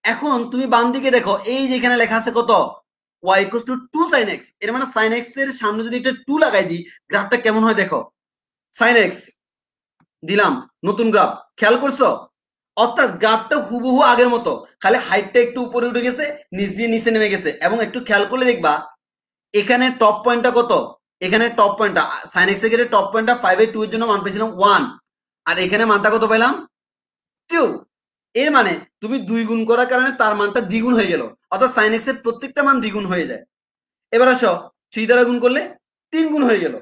Speaker 1: এখন তুমি বাম দিকে দেখো, এই যেখানে লেখা আছে কত, y equals to 2 sin x, এর মানে sin x এর সামনে যদি এটা 2 লাগাই দিই, গ্রাফটা কেমন হয় দেখো। sin x দিলাম, নতুন গ্রাফ, খেয়াল করছো? অর্থাৎ গ্রাফটা হুবহু আগের মতো, খালি হাইটটা একটু উপরে উঠে গেছে, নিচ দিয়ে নিচে নেমে গেছে। এবং একটু খেয়াল করলে দেখবা এখানে টপ পয়েন্টটা কত, এখানে টপ পয়েন্টটা sin x এর টপ পয়েন্টটা 5/2 এর জন্য মান পেয়েছিলাম 1, আর এখানে মানটা কত পেলাম 2। এর মানে তুমি 2 গুণ করার কারণে তার মানটা দ্বিগুণ হয়ে গেল, অর্থাৎ sin x এর প্রত্যেকটা মান দ্বিগুণ হয়ে যায়। এবার আসো 3 দ্বারা গুণ করলে 3 গুণ হয়ে গেল,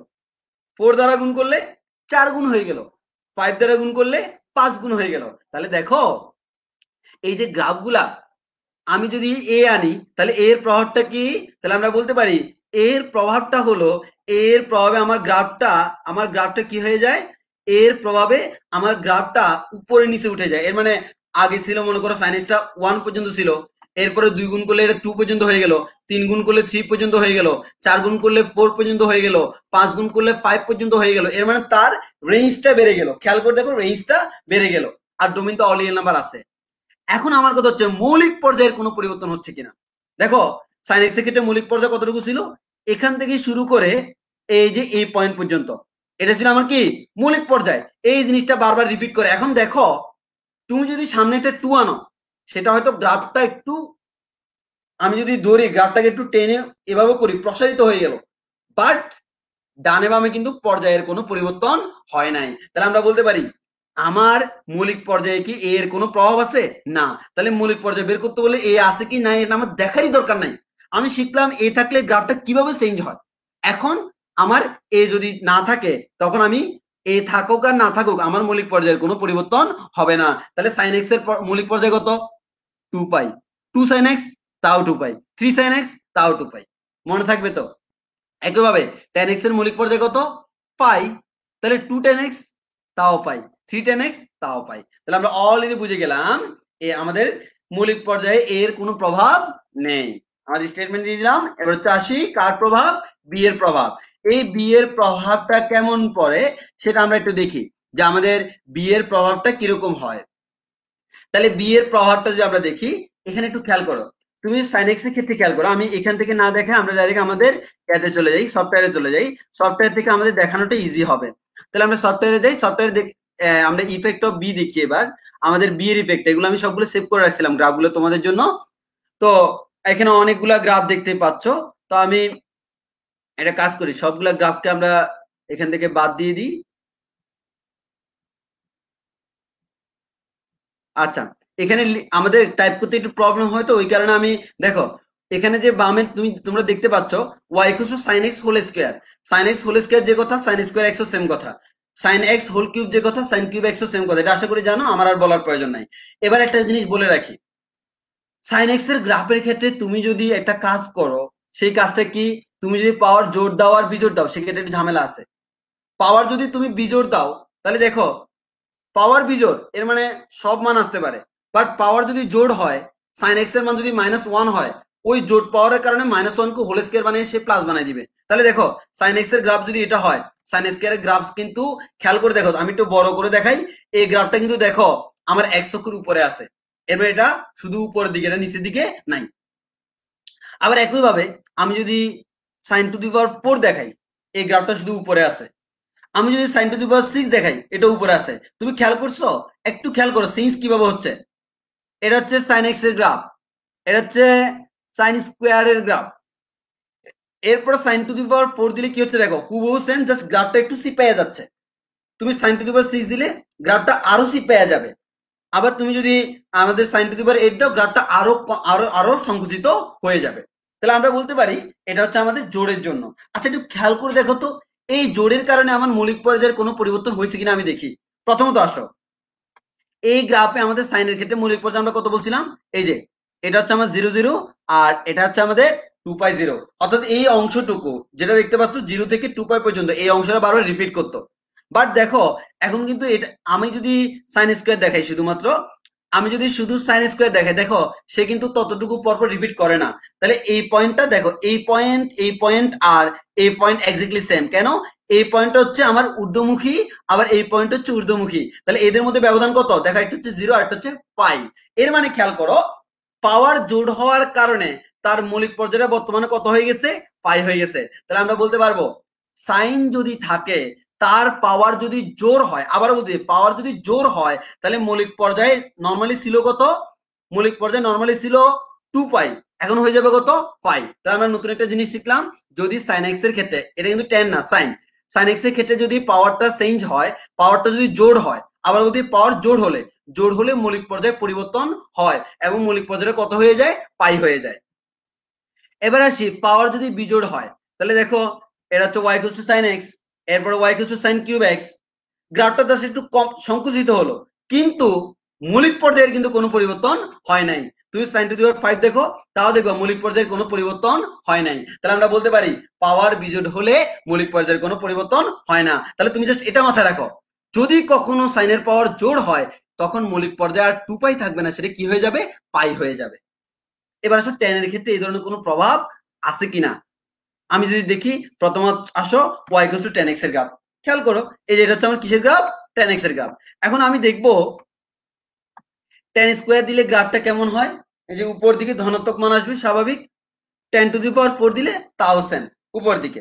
Speaker 1: 4 দ্বারা গুণ করলে 4 গুণ হয়ে গেল, 5 দ্বারা গুণ করলে 5 গুণ হয়ে গেল। তাহলে দেখো এই যে গ্রাফগুলা আমি যদি এ আনি, তাহলে এর প্রভাবটা কি, তাহলে আমরা বলতে পারি এর প্রভাবটা হলো, এর প্রভাবে আমার গ্রাফটা কি হয়ে যায়, এর প্রভাবে আমার গ্রাফটা উপরে নিচে উঠে যায়। এর মানে আগে ছিল মনে করো সাইন এক্সটা 1 পর্যন্ত ছিল, এরপরে 2 গুণ করলে এটা 2 পর্যন্ত হয়ে গেল, 3 গুণ করলে 3 পর্যন্ত হয়ে গেল, 4 গুণ করলে 4 পর্যন্ত হয়ে গেল, 5 গুণ করলে 5 পর্যন্ত হয়ে গেল। এর মানে তার রেঞ্জটা বেড়ে গেল। খেয়াল করে দেখো রেঞ্জটা বেড়ে গেল। আর ডোমেইন তো অল রিয়েল নাম্বার আছে। এখন আমার কথা হচ্ছে মৌলিক পর্যায়ের কোনো পরিবর্তন হচ্ছে কিনা। দেখো সাইন এক্স এর ক্ষেত্রে মৌলিক পর্যায় কতটুকু ছিল, এখান থেকে শুরু করে এই যে এই পয়েন্ট পর্যন্ত, এটা ছিল আমার কি মৌলিক পর্যায়। এই জিনিসটা বারবার রিপিট করে। এখন দেখো তুমি যদি সামনে একটা 2 আনো, সেটা হয়তো গ্রাফটা একটু, আমি যদি ধরি গ্রাফটাকে একটু টেনে এভাবে করি, প্রসারিত হয়ে গেল, বাট ডানে বামে কিন্তু পর্যায়ের কোনো পরিবর্তন হয় নাই। তাহলে আমরা বলতে পারি আমার মৌলিক পর্যায়ে কি এর কোনো প্রভাব আছে না। তাহলে মৌলিক পর্যায়ে বের করতে বলে এ আছে কি নাই এটা আমার দেখারই দরকার নাই। আমি শিখলাম এ থাকলে গ্রাফটা কিভাবে চেঞ্জ হয়। এখন আমার এ যদি না থাকে তখন আমি এ থাকুক আর না থাকুক আমার মৌলিক পর্যায়ের কোনো পরিবর্তন হবে না। তাহলে সাইন এক্স এর মৌলিক পর্যায় কত, 2 পাই। 2 সাইন এক্স তাও 2 পাই, 3 সাইন এক্স তাও 2 পাই। মনে থাকবে তো। একইভাবে tan x এর মৌলিক পর্যায় কত, পাই। তাহলে 2 tan x তাও পাই, 3 tan x তাও পাই। তাহলে আমরা অলরেডি বুঝে গেলাম এ আমাদের মৌলিক পর্যায়ে এর কোনো প্রভাব নেই। আমাদের স্টেটমেন্ট দিয়ে দিলাম। এবার হচ্ছে আসি কার প্রভাব, বি এর প্রভাব। এই বি এর প্রভাবটা কেমন পড়ে সেটা আমরা একটু দেখি যে আমাদের বি এর প্রভাবটা কিরকম হয়। তাহলে বি এর প্রভাবটা যদি আমরা দেখি, এখানে একটু খেয়াল করো, তুমি সাইন এক্স এর ক্ষেত্রে খেয়াল করো। আমি এখান থেকে না দেখে আমরা ডাইরেক্ট আমাদের এতে চলে যাই, সফটওয়্যারে চলে যাই। সফটওয়্যার থেকে আমাদের দেখানোটা ইজি হবে। তাহলে আমরা সফটওয়্যারে যাই, সফটওয়্যারে আমরা ইফেক্ট অফ বি দেখি। এবার আমাদের বি এর ইফেক্ট, এগুলো আমি সবগুলো সেভ করে রাখছিলাম গ্রাফগুলো তোমাদের জন্য। তো এখানে অনেকগুলা গ্রাফ দেখতে পাচ্ছ। তো আমি এটা কাজ করি, সবগুলা গ্রাফকে আমরা এখান থেকে বাদ দিয়ে দিই। আচ্ছা, এখানে আমাদের টাইপ করতে একটু প্রবলেম হয়, তো ওই কারণে আমি, দেখো এখানে যে বামে তোমরা দেখতে পাচ্ছ y equal to sin x whole square. sin x whole square যে কথা, sin স্কয়ার x ও সেম কথা। sin x হোল কিউব যে কথা, sin কিউব x ও সেম কথা। এটা আশা করি জানো, আমার আর বলার প্রয়োজন নাই। এবার একটা জিনিস বলে রাখি, sin x এর গ্রাফের ক্ষেত্রে তুমি যদি একটা কাজ করো, সেই কাজটা কি, তুমি যদি পাওয়ার জোর দাও আর বিজোড় দাও, সেক্ষেত্রে একটু ঝামেলা আছে। পাওয়ার যদি তুমি বিজোড় দাও, তাহলে দেখো পাওয়ার বিজোড় এর মানে সব মান আসতে পারে। বাট পাওয়ার যদি জোড় হয়, সাইন এক্স এর মান যদি -1 হয়, ওই জোড় পাওয়ারের কারণে -1 কে হোল স্কয়ার বানিয়ে সে প্লাস বানিয়ে দিবে। তাহলে দেখো সাইন এক্স এর গ্রাফ যদি এটা হয়, সাইন স্কয়ার এর গ্রাফ কিন্তু খেয়াল করে দেখো, আমি একটু বড় করে দেখাই। এই গ্রাফটা কিন্তু দেখো আমার এক্স অক্ষের উপরে আছে, এবার এটা শুধু উপরের দিকে, এটা নিচের দিকে নাই। আবার একই ভাবে আমি যদি সাইন টু দি পাওয়ার 4 দেখাই, এই গ্রাফটা শুধু উপরে আছে। আমি যদি সাইন টু দি পাওয়ার 6 দেখাই, এটা উপরে আছে। তুমি খেয়াল করছো, একটু খেয়াল করো সিন্স কিভাবে হচ্ছে। এটা হচ্ছে সাইন এক্স এর গ্রাফ, এটা হচ্ছে সাইন স্কোয়ার এর গ্রাফ। এরপর সাইন টু দি পাওয়ার 4 দিলে কি হচ্ছে দেখো, হুবহু সেম, জাস্ট গ্রাফটা একটু সিপায়া যাচ্ছে। তুমি সাইন টু দি পাওয়ার 6 দিলে গ্রাফটা আরো সিপায়া যাবে। আবার তুমি যদি আমাদের সাইন টু দি পাওয়ার 8 দাও, গ্রাফটা আরো আরো আরো সংকুচিত হয়ে যাবে। তাহলে আমরা বলতে পারি এটা হচ্ছে আমাদের জোড়ের জন্য। আচ্ছা একটু খেয়াল করে দেখো তো, এই জোড়ের কারণে আমার মৌলিক পর্যায়ের কোনো পরিবর্তন হয়েছে কিনা আমি দেখি। প্রথমত আসো, এই গ্রাফে আমাদের সাইনের ক্ষেত্রে মৌলিক পর্যায় আমরা কত বলছিলাম, এই যে এটা হচ্ছে আমার 0 0 আর এটা হচ্ছে আমাদের 2π0। অর্থাৎ এই অংশটুকু যেটা দেখতে পাচ্ছ 0 থেকে 2π পর্যন্ত, এই অংশটা বারবার রিপিট করতো। বাট দেখো এখন কিন্তু এটা আমি যদি সাইন স্কোয়ার দেখাই, শুধুমাত্র আমি যদি শুধু সাইন স্কোয়ার দেখাই, দেখো সে কিন্তু ততটুকু পরপর রিপিট করে না। তাহলে এই পয়েন্টটা দেখো, এই পয়েন্ট আর এই পয়েন্ট এক্স্যাক্টলি সেম। কেন, এই পয়েন্টটা হচ্ছে আমার ঊর্ধ্বমুখী, আবার এই পয়েন্ট হচ্ছে ঊর্ধ্বমুখী। তাহলে এদের মধ্যে ব্যবধান কত দেখা, একটা হচ্ছে 0 আর একটা হচ্ছে পাই। এর মানে খেয়াল করো, পাওয়ার জোড় হওয়ার কারণে তার মৌলিক পর্যায়টা বর্তমানে কত হয়ে গেছে, পাই হয়ে গেছে। তাহলে আমরা বলতে পারবো সাইন যদি থাকে, তার পাওয়ার যদি জোর হয়, আবার বলতে পাওয়ার যদি জোর হয়, তাহলে মৌলিক পর্যায়ে নরমালি ছিল কত, মৌলিক পর্যায়ে নরমালি ছিল 2π, এখন হয়ে যাবে কত, পাই। তাহলে আমরা নতুন একটা জিনিস শিখলাম, যদি সাইন এক্স এর ক্ষেত্রে, এটা কিন্তু টেন না, সাইন এক্স এর ক্ষেত্রে যদি পাওয়ারটা চেঞ্জ হয়, পাওয়ারটা যদি জোড় হয়, আবার যদি পাওয়ার জোড় হলে মৌলিক পর্যায়ে পরিবর্তন হয় এবং মৌলিক পর্যায়ে কত হয়ে যায়, পাই হয়ে যায়। এবার আসি পাওয়ার যদি বিজোড় হয়, তাহলে দেখো এটা হচ্ছে y equal to sin x, এরপর y equal to sin cube x। গ্রাফটা জাস্ট একটু কম সংকুচিত হলো, কিন্তু মৌলিক পর্যায়ের কিন্তু কোনো পরিবর্তন হয় নাই। তুমি sin টু দি পাওয়ার 5 দেখো, তাও দেখো মৌলিক পর্যায়ের কোনো পরিবর্তন হয় নাই। তাহলে আমরা বলতে পারি পাওয়ার বিজোড় হলে মৌলিক পর্যায়ের কোনো পরিবর্তন হয় না। তাহলে তুমি জাস্ট এটা মাথায় রাখো, যদি কখনো সাইনের পাওয়ার জোড় হয়, তখন মৌলিক পর্যায়ে আর 2π থাকবে না, সেটা কি হয়ে যাবে, পাই হয়ে যাবে। এবার আসো tan এর ক্ষেত্রে এই ধরনের কোনো প্রভাব আছে কিনা। আমি যদি দেখি প্রথমত আসো y = tan x এর গ্রাফ, খেয়াল করো এই যে এটা হচ্ছে আমার কিসের গ্রাফ, tan x এর গ্রাফ। এখন আমি দেখবো tan স্কোয়ার দিলে গ্রাফটা কেমন হয়। এই যে উপর দিকে ধনাত্মক মান আসবে স্বাভাবিক, tan⁴ দিলে তাও সেম উপর দিকে,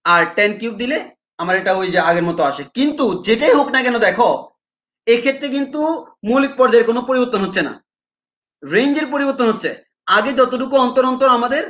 Speaker 1: আর tan কিউব দিলে আমার এটা ওই যে আগের মতো আসে। কিন্তু যেটাই হোক না কেন দেখো এক্ষেত্রে কিন্তু মৌলিক পর্যায়ের কোনো পরিবর্তন হচ্ছে না, রেঞ্জের পরিবর্তন হচ্ছে। আগে যতটুকু অন্তর অন্তর আমাদের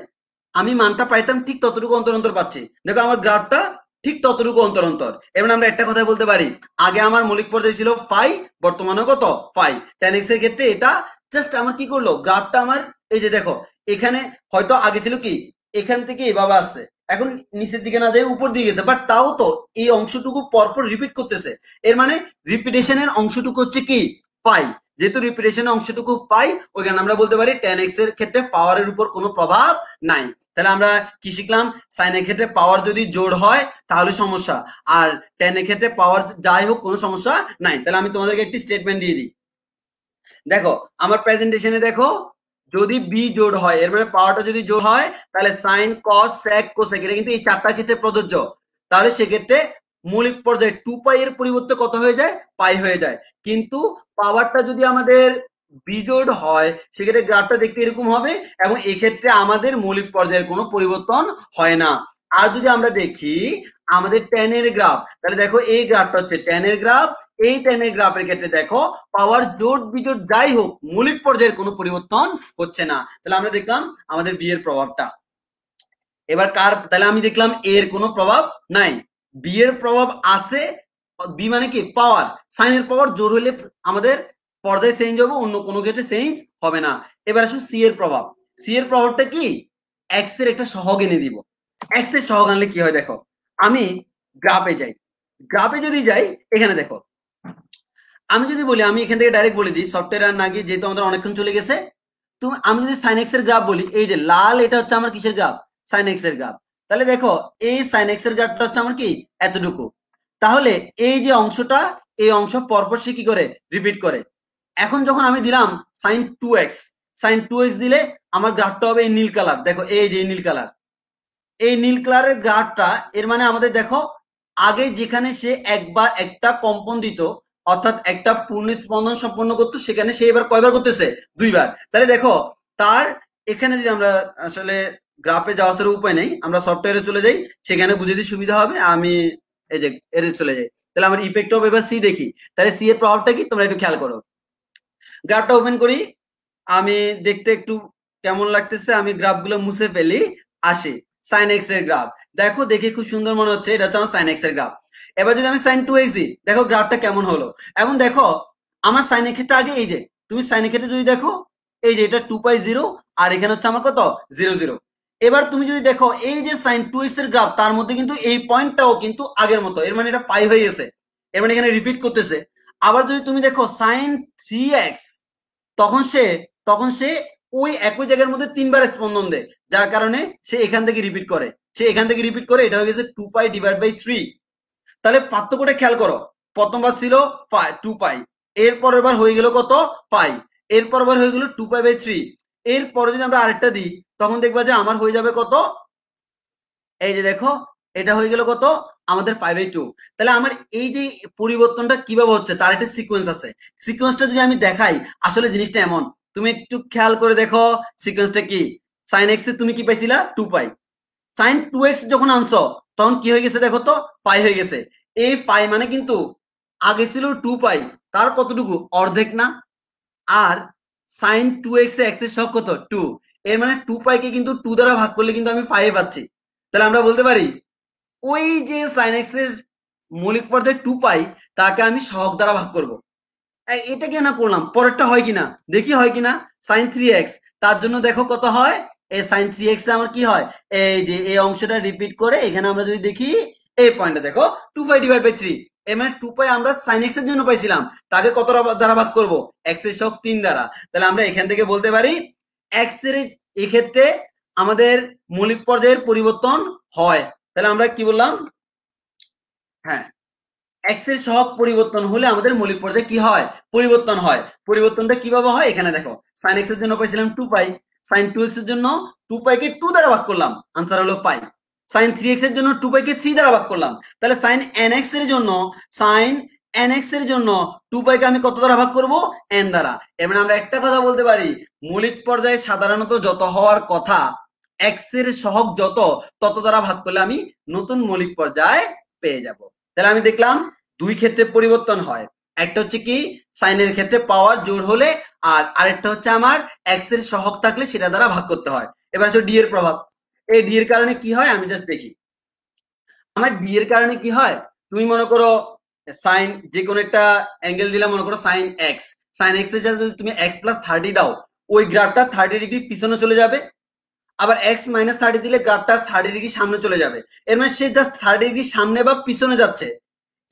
Speaker 1: আমি মানটা পাইতাম ঠিক ততটুকু অন্তর অন্তর পাচ্ছি। দেখো আমার গ্রাফটা ঠিক ততটুকু অন্তর অন্তর। এবার আমরা একটা কথা বলতে পারি, আগে আমার মৌলিক পর্যায় ছিল পাই, বর্তমানে কত পাই। tan x এর ক্ষেত্রে এটা জাস্ট আমার কি করলো, গ্রাফটা আমার এই যে দেখো এখানে হয়তো আগে ছিল কি এখান থেকে এভাবে আসছে, এখন নিচের দিকে না যায় উপর দিকে গেছে, বাট তাও তো এই অংশটুকু পরপর রিপিট করতেছে। এর মানে রিপিটেশনের অংশটুকু হচ্ছে কি পাই। যেহেতু রিপিটেশনের অংশটুকু পাই, ওইখানে আমরা বলতে পারি tan x এর ক্ষেত্রে পাওয়ারের উপর কোনো প্রভাব নাই। তাহলে আমরা কি শিখলাম, সাইন এর ক্ষেত্রে পাওয়ার যদি জোড় হয় তাহলে সমস্যা, আর tan এর ক্ষেত্রে পাওয়ার যাই হোক কোনো সমস্যা নাই। তাহলে আমি তোমাদেরকে একটি স্টেটমেন্ট দিয়ে দিই। দেখো আমার প্রেজেন্টেশনে দেখো যদি বি জোড় হয়, এর মানে পাওয়ারটা যদি জোড় হয় তাহলে সাইন কস সেক কোসেক এটা কিন্তু এই চারটার ক্ষেত্রে প্রযোজ্য। তাহলে সেক্ষেত্রে মৌলিক পর্যায়ে 2π এর পরিবর্তে কত হয়ে যায়, পাই হয়ে যায়। কিন্তু পাওয়ারটা যদি আমাদের বিজোড় হয় সেক্ষেত্রে গ্রাফটা দেখতে এরকম হবে, এবং এক্ষেত্রে আমাদের মৌলিক পর্যায়ের কোনো পরিবর্তন হয় না। আর যদি আমরা দেখি আমাদের tan এর গ্রাফ, তাহলে দেখো এই গ্রাফটা হচ্ছে tan এর গ্রাফ, এই tan এর গ্রাফের ক্ষেত্রে দেখো পাওয়ার জোড় বিজোড় যাই হোক মৌলিক পর্যায়ের কোনো পরিবর্তন হচ্ছে না। তাহলে আমরা দেখলাম আমাদের বি এর প্রভাবটা। এবার কার, তাহলে আমি দেখলাম এ এর কোনো প্রভাব নাই, বি এর প্রভাব আছে। বি মানে কি পাওয়ার, সাইনের পাওয়ার জোর হলে আমাদের পর্যায়ে চেঞ্জ হবে, অন্য কোনো ক্ষেত্রে চেঞ্জ হবে না। এবার আসুন সি এর প্রভাব। সি এর প্রভাবটা কি, এক্স এর একটা সহগ এনে দিব। এক্স এর সহগ আনলে কি হয় দেখো, আমি গ্রাফে যাই, গ্রাফে যদি যাই এখানে দেখো আমি যদি বলি, আমি এখান থেকে ডাইরেক্ট বলে দিই সফটওয়্যার আর না গিয়ে, যেহেতু আমাদের অনেকক্ষণ চলে গেছে। তুমি আমি যদি সাইন এক্স এর গ্রাফ বলি, এই যে লাল এটা হচ্ছে আমার কিসের গ্রাফ, সাইন এক্স এর গ্রাফ। তাহলে দেখো এই সাইন এক্স এর গ্রাফটা হচ্ছে আমার কি এতটুকু। তাহলে এই যে অংশটা, এই অংশ পরপর সে কি করে রিপিট করে। এখন যখন আমি দিলাম sin 2x, sin 2x দিলে আমার গ্রাফটা হবে এই নীল কালার। দেখো এই যে নীল কালার, এই নীল কালারের গ্রাফটা, এর মানে আমাদের দেখো আগে যেখানে সে একবার একটা কম্পন দিত, অর্থাৎ একটা পূর্ণ স্পন্দন সম্পন্ন করতো, সেখানে সে এবার কয়বার করতেছে, দুইবার। তাহলে দেখো তার এখানে যদি আমরা আসলে গ্রাফে যাওয়ার উপায় নেই, আমরা সফটওয়্যারে চলে যাই, সেখানে বুঝে দিতে সুবিধা হবে। আমি এই যে এর চলে যাই, তাহলে আমার ইফেক্ট অফ এবার সি দেখি। তাহলে সি এর প্রভাবটা কি তোমরা একটু খেয়াল করো। গ্রাফটা ওপেন করি, আমি দেখতে একটু কেমন লাগতেছে, আমি গ্রাফগুলো মুছে ফেলি, আসি সাইন এক্স এর গ্রাফ। দেখো দেখে খুব সুন্দর মনে হচ্ছে, এটা হচ্ছে আমার সাইন এক্স এর গ্রাফ। এবার যদি আমি sin 2x দিই, দেখো গ্রাফটা কেমন হলো। এখন দেখো আমার সাইন এর ক্ষেত্রে আগে এই যে তুমি সাইন এর ক্ষেত্রে যদি দেখো এই যে এটা 2π0, আর এখানে হচ্ছে আমার কত 0 0। এবার তুমি যদি দেখো এই যে sin 2x এর গ্রাফ, তার মধ্যে কিন্তু এই পয়েন্টটাও কিন্তু আগের মতো, এর মানে এটা পাই হয়ে গেছে, এর মানে এখানে রিপিট করতেছে। আবার যদি তুমি দেখো sin 3x, তখন সে ওই একই জায়গার মধ্যে তিনবার স্পন্দন দেয়, যার কারণে সে এখান থেকে রিপিট করে, এটা হয়ে গেছে 2π/3। তাহলে পার্থক্যটা খেয়াল করো, প্রথমবার ছিল 2π, এর পরের বার হয়ে গেল কত পাই, এর পরের বার হয়ে গেল 2π/3। এর পরে যদি আমরা আরেকটা দিই তখন দেখবা যে আমার হয়ে যাবে কত, এই যে দেখো এটা হয়ে গেল কত আমাদের 5/2। তাহলে আমার এই যে পরিবর্তনটা কিভাবে হচ্ছে তার একটা সিকোয়েন্স আছে। সিকোয়েন্সটা যদি আমি দেখাই, আসলে জিনিসটা এমন, তুমি একটু খেয়াল করে দেখো সিকোয়েন্সটা কি। সাইন এক্স এ তুমি কি পাইছিলা 2π, sin 2x যখন আনছো তখন কি হয়ে গেছে দেখো তো পাই হয়ে গেছে। এই পাই মানে কিন্তু আগে ছিল 2π, তার কতটুকু অর্ধেক না। আর sin 2x এ x এর সহগ কত 2, এর মানে 2π কে কিন্তু 2 দ্বারা ভাগ করলে কিন্তু আমি পাই পাচ্ছি। তাহলে আমরা বলতে পারি ওই যে sin x এর মৌলিক পর্যায়ে 2π, তাকে আমি সহগ দ্বারা ভাগ করব। এটা কেন করলাম, পরেরটা হয় কিনা দেখি, হয় কিনা sin 3x, তার জন্য দেখো কত হয়, এই sin 3x এ আমার কি হয়, এই যে এই অংশটা রিপিট করে এখানে আমরা যদি দেখি এই পয়েন্টটা দেখো 2π/3, এর মানে 2π আমরা sin x এর জন্য পাইছিলাম, তাকে কত দ্বারা ভাগ করব, x এর সহগ 3 দ্বারা। তাহলে আমরা এখান থেকে বলতে পারি x এর এই ক্ষেত্রে আমাদের মৌলিক পর্যায়ের পরিবর্তন হয়। তাহলে আমরা কি বললাম, হ্যাঁ এক্স এর সহগ পরিবর্তন হলে আমাদের মৌলিক পর্যায়ে কি হয়, পরিবর্তন হয়। পরিবর্তনটা কিভাবে হয় এখানে দেখো, sin x এর জন্য পাইছিলাম 2π, sin 2x এর জন্য 2 পাইকে 2 দ্বারা ভাগ করলাম, आंसर হলো পাই। sin 3x এর জন্য 2 পাইকে 3 দ্বারা ভাগ করলাম, তাহলে sin nx এর জন্য 2 পাইকে আমি কত দ্বারা ভাগ করব, n দ্বারা। এর মানে আমরা একটা কথা বলতে পারি, মৌলিক পর্যায়ে সাধারণত যত হওয়ার কথা x এর সহগ যত তত দ্বারা ভাগ করলে আমি নতুন মৌলিক পর্যায় পেয়ে যাব। তাহলে আমি দেখলাম দুই ক্ষেত্রে পরিবর্তন হয়, একটা হচ্ছে কি সাইনের ক্ষেত্রে পাওয়ার জোড় হলে, আর আরেকটা হচ্ছে আমার x এর সহগ থাকলে সেটা দ্বারা ভাগ করতে হয়। এবার আসলে ডি এর প্রভাব, এই ডি এর কারণে কি হয় আমি জাস্ট দেখি। আমার ডি এর কারণে কি হয়, তুমি মনে করো সাইন যে কোনো একটা অ্যাঙ্গেল দিলাম, মনে করো সাইন এক্স, সাইন এক্স এর জায়গায় যদি তুমি এক্স প্লাস 30 দাও, ওই গ্রাফটা 30 ডিগ্রি পিছনে চলে যাবে। আবার এক্স মাইনাস 30 দিলে গ্রাফটা 30 ডিগ্রি সামনে চলে যাবে। এর মানে সে জাস্ট 30 ডিগ্রি সামনে বা পিছনে যাচ্ছে।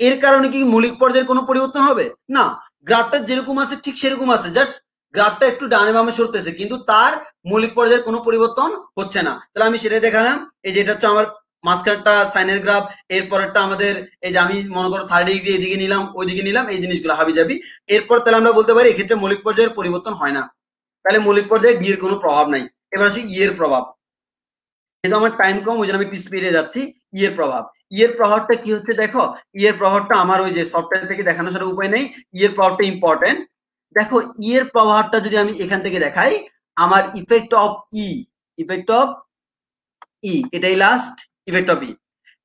Speaker 1: এর কারণে কি মৌলিক পর্যায়ের কোনো পরিবর্তন হবে না, গ্রাফটা যেরকম আছে ঠিক সেরকম আছে, জাস্ট গ্রাফটা একটু ডানে বামে সরতেছে, কিন্তু তার মৌলিক পর্যায়ের কোনো পরিবর্তন হচ্ছে না। তাহলে আমি সেটাই দেখালাম, এই যে এটা হচ্ছে আমার মাঝখানটা সাইনের গ্রাফ, এরপরটা আমাদের এই যে আমি মনে করো 30 ডিগ্রি এদিকে নিলাম ওইদিকে নিলাম, এই জিনিসগুলো হাবি যাবি। এরপর তাহলে আমরা বলতে পারি এক্ষেত্রে মৌলিক পর্যায়ের পরিবর্তন হয় না, তাহলে মৌলিক পর্যায়ে ডি এর কোনো প্রভাব নাই। এবার আসি ই এর প্রভাব, যেহেতু আমার টাইম কম ওই জন্য আমি স্পিডে যাচ্ছি। ই এর প্রভাব, ই এর প্রভাবটা কি হচ্ছে দেখো, ই এর প্রভাবটা আমার ওই যে সফটওয়্যার থেকে দেখানো সেটা উপায় নেই, ই এর প্রভাবটা ইম্পর্টেন্ট। দেখো ই এর প্রভাবটা যদি আমি এখান থেকে দেখাই, আমার effect of E, effect of E, এটাই লাস্ট ইফেক্ট অফ ই।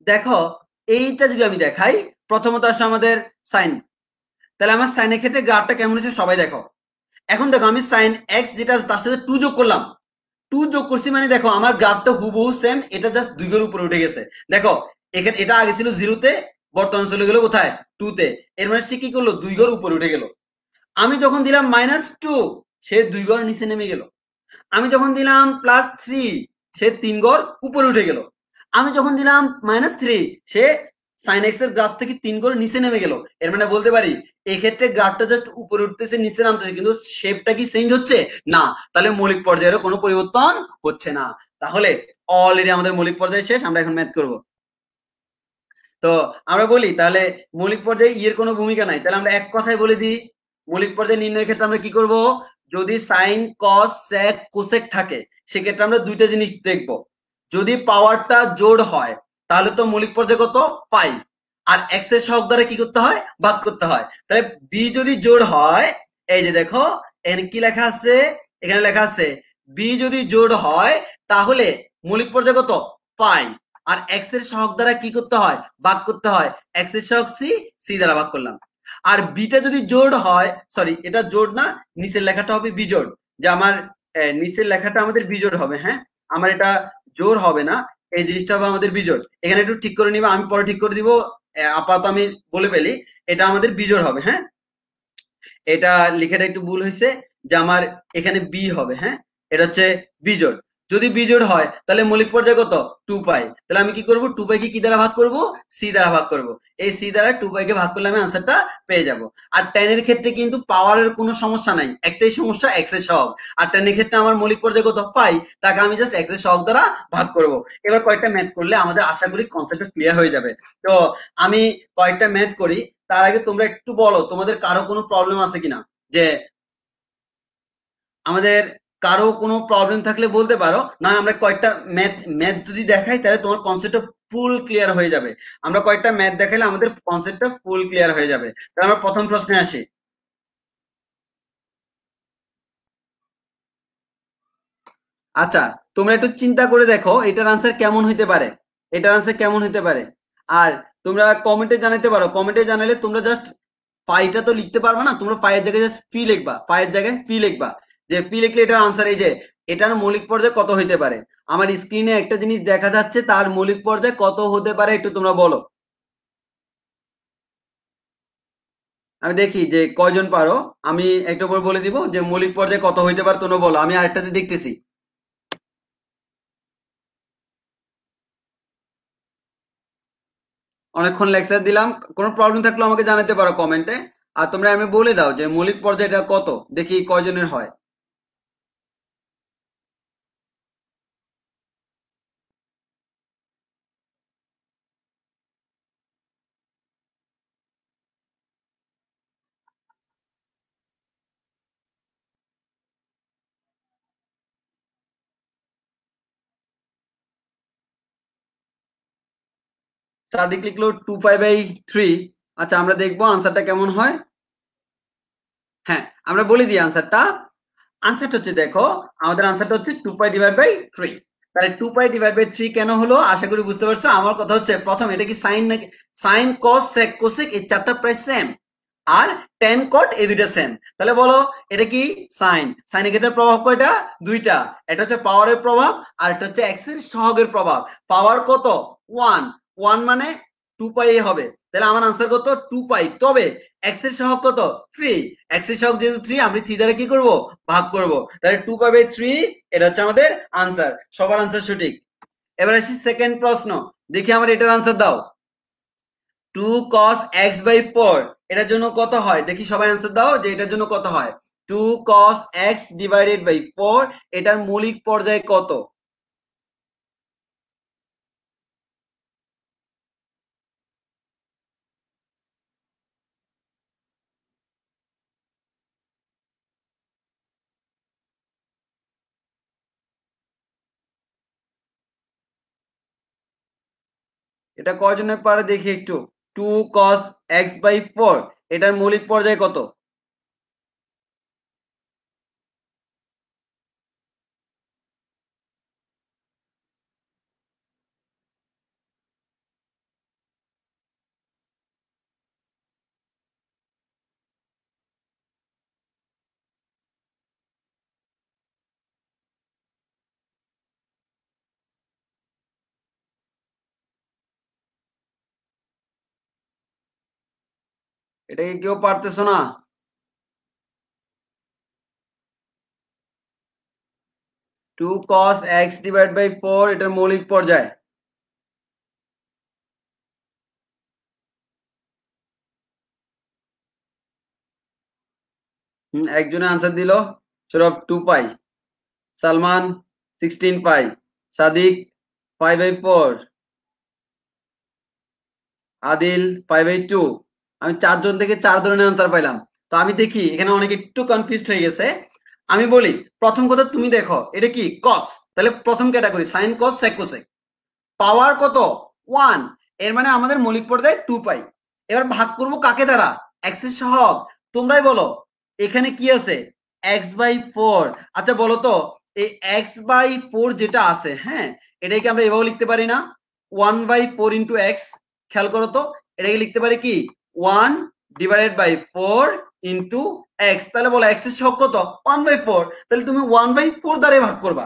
Speaker 1: দেখো এইটা যদি আমি দেখাই, প্রথমত আসে আমাদের সাইন, তাহলে আমার সাইনের ক্ষেত্রে গ্রাফটা কেমন হচ্ছে সবাই দেখো। এখন দেখো আমি সাইন এক্স যেটা তার সাথে 2 যোগ করলাম, 2 যোগ করছি মানে দেখো আমার গ্রাফটা হুবহু সেম, এটা জাস্ট 2 এর উপরে উঠে গেছে। দেখো এখানে এটা আগে ছিল 0 তে, বর্তমানে চলে গেল কোথায় 2 তে। এর মানে সে কি করলো 2 ঘর উপরে উঠে গেল। আমি যখন দিলাম -2 সে 2 ঘর নিচে নেমে গেল। আমি যখন দিলাম +3 সে 3 ঘর উপরে উঠে গেল। আমি যখন দিলাম -3 সে sin x এর গ্রাফ থেকে 3 ঘর নিচে নেমে গেল। এর মানে বলতে পারি এই ক্ষেত্রে গ্রাফটা জাস্ট উপরে উঠতেছে নিচে নামতেছে, কিন্তু শেপটা কি চেঞ্জ হচ্ছে না, তাহলে মৌলিক পর্যায়ের কোনো পরিবর্তন হচ্ছে না। তাহলে অলরেডি আমাদের মৌলিক পর্যায় শেষ, আমরা এখন ম্যাথ করব। তো আমরা বলি তাহলে মৌলিক পর্যায়ে ই এর কোনো ভূমিকা নাই, তাহলে আমরা এক কথায় বলে দিই মৌলিক পর্যায়ে নির্ণয়ের ক্ষেত্রে আমরা কি করব, যদি সাইন কস সেক কোসেক থাকে সেক্ষেত্রে আমরা দুইটা জিনিস দেখব। যদি পাওয়ারটা জোড় হয় তাহলে তো মৌলিক পর্যায় কত পাই, আর এক্স এর সহগ দ্বারা কি করতে হয় ভাগ করতে হয়। তাহলে বি যদি জোড় হয়, এই যে দেখো এখানে কি লেখা আছে, এখানে লেখা আছে বি যদি জোড় হয় তাহলে মৌলিক পর্যায় কত পাই, আর এক্স এর সহগ দ্বারা কি করতে হয় ভাগ করতে হয়, এক্স এর সহগ সি, সি দ্বারা ভাগ করলাম। আর বিটা যদি জোড় হয়, সরি এটা জোড় না, নিচের লেখাটা হবে বিজোড়, যে আমার নিচের লেখাটা আমাদের বিজোড় হবে, হ্যাঁ আমার এটা জোড় হবে না, এই জিনিসটা হবে আমাদের বিজোড়। এখানে একটু ঠিক করে নিবা, আমি পরে ঠিক করে দিব, আপাতত আমি বলে ফেলি এটা আমাদের বিজোড় হবে। হ্যাঁ এটা লিখাটা একটু ভুল হয়েছে, যে আমার এখানে বি হবে, হ্যাঁ এটা হচ্ছে বিজোড়। যদি বিজোড় হয় তাহলে মৌলিক পর্যায় কত 2 পাই, তাহলে আমি কি করব 2 পাইকে কি দ্বারা ভাগ করব সি দ্বারা ভাগ করব, এই সি দ্বারা 2 পাইকে ভাগ করলে আমি আনসারটা পেয়ে যাব। আর tan এর ক্ষেত্রে কিন্তু পাওয়ারের কোনো সমস্যা নাই, একটাই সমস্যা x এর সহগ, আর tan এর ক্ষেত্রে আমার মৌলিক পর্যায় কত পাই, তাকে আমি জাস্ট x এর সহগ দ্বারা ভাগ করব। এবার কয়েকটা ম্যাথ করলে আমাদের আশা করি কনসেপ্টটা ক্লিয়ার হয়ে যাবে। তো আমি কয়েকটা ম্যাথ করি, তার আগে তোমরা একটু বলো তোমাদের কারো কোনো প্রবলেম আছে কিনা, যে আমাদের কারো কোনো প্রবলেম থাকলে বলতে পারো, না আমরা কয়েকটা ম্যাথ ম্যাথ যদি দেখাই তাহলে তোমার কনসেপ্টটা ফুল ক্লিয়ার হয়ে যাবে। আমরা কয়েকটা ম্যাথ দেখাইলে আমাদের কনসেপ্টটা ফুল ক্লিয়ার হয়ে যাবে। তাহলে আমরা প্রথম প্রশ্নে আসি। আচ্ছা তোমরা একটু চিন্তা করে দেখো এটার আনসার কেমন হইতে পারে, এটার আনসার কেমন হইতে পারে। আর তোমরা কমেন্টে জানাতে পারো, কমেন্টে জানালে তোমরা জাস্ট পাইটা তো লিখতে পারবে না, তোমরা পায়ের জায়গায় জাস্ট পি লিখবা, পায়ের জায়গায় পি লিখবা, যে পি লিখলে এটার আনসার এই যে এটার মৌলিক পর্যায় কত হইতে পারে। আমার স্ক্রিনে একটা জিনিস দেখা যাচ্ছে, তার মৌলিক পর্যায় কত হতে পারে একটু তোমরা বলো। আমি দেখি যে কয়জন পারো, আমি একটু পর বলে দিব যে মৌলিক পর্যায় কত হইতে পারে, তোমরা বলো, আমি আরেকটাতে দেখতেছি। অনেকক্ষণ লেকচার দিলাম, কোনো প্রবলেম থাকলে আমাকে জানাতে পারো কমেন্টে। আর তোমরা আমি বলে দাও যে মৌলিক পর্যায়টা কত, দেখি কয়জনের হয়। সাদিক লিখলো 2π/3। আচ্ছা আমরা দেখবো আনসারটা কেমন হয়। হ্যাঁ আমরা বলে দিই আনসারটা হচ্ছে দেখো আমাদের আনসারটা হচ্ছে 2π/3। তাহলে 2π/3 কেন হলো আশা করি বুঝতে পারছো। আমার কথা হচ্ছে প্রথম এটা কি সাইন নাকি, সাইন কস সেক কোসেক এই চারটা প্রায় সেম, আর টেন কট এই দুইটা সেম। তাহলে বলো এটা কি সাইন, সাইনের ক্ষেত্রে প্রভাব কয়টা, দুইটা। এটা হচ্ছে পাওয়ারের প্রভাব আর এটা হচ্ছে এক্স এর সহগের প্রভাব। পাওয়ার কত 1, 1 মানে 2π হবে। তাহলে আমার আনসার কত 2π। তবে এক্স এর সহগ কত 3, এক্স এর সহগ যেহেতু 3 আমরা 3 দ্বারা কি করব ভাগ করব। তাহলে 2π/3 এটা হচ্ছে আমাদের আনসার। সবার আনসার সঠিক। এবার আসি সেকেন্ড প্রশ্ন, দেখি আমার এটার আনসার দাও। 2 cos x/4 এটার জন্য কত হয় দেখি, সবাই आंसर দাও যে এটার জন্য কত হয়। 2 cos x/4 এটার মৌলিক পর্যায় কত। এটা কয়জনের পারে দেখি একটু। 2 cos x/4 এটার মৌলিক পর্যায় কত। এটা কি কেউ পারতেছো না। 2 cos x/4 এটার মৌলিক পর্যায়। একজনে আনসার দিল সৌরভ 2π, সালমান 16π, সাদিক 5/4, আদিল 5/2। আমি 4 জন থেকে 4 ধরনের আনসার পাইলাম। তো আমি দেখি এখানে অনেকে একটু কনফিউজড হয়ে গেছে। আমি বলি প্রথম কথা তুমি দেখো এটা কি কস, তাহলে প্রথম category sine cos sec cosec. Power কত 1, এর মানে আমাদের মৌলিক পর্যায়ে 2π। এবার ভাগ করব কাকে দ্বারা, এক্স এর সহগ। তোমরাই বলো এখানে কি আছে x/4। আচ্ছা বলো তো এই x/4 যেটা আছে, হ্যাঁ এটাকে আমরা এভাবে লিখতে পারি না 1/4 ইন্টু এক্স। খেয়াল করো তো এটাকে লিখতে পারি কি 1/4 ইন্টু এক্স। তাহলে বলো এক্স এর সহগ কত 1/4, তাহলে তুমি 1/4 দ্বারা ভাগ করবা।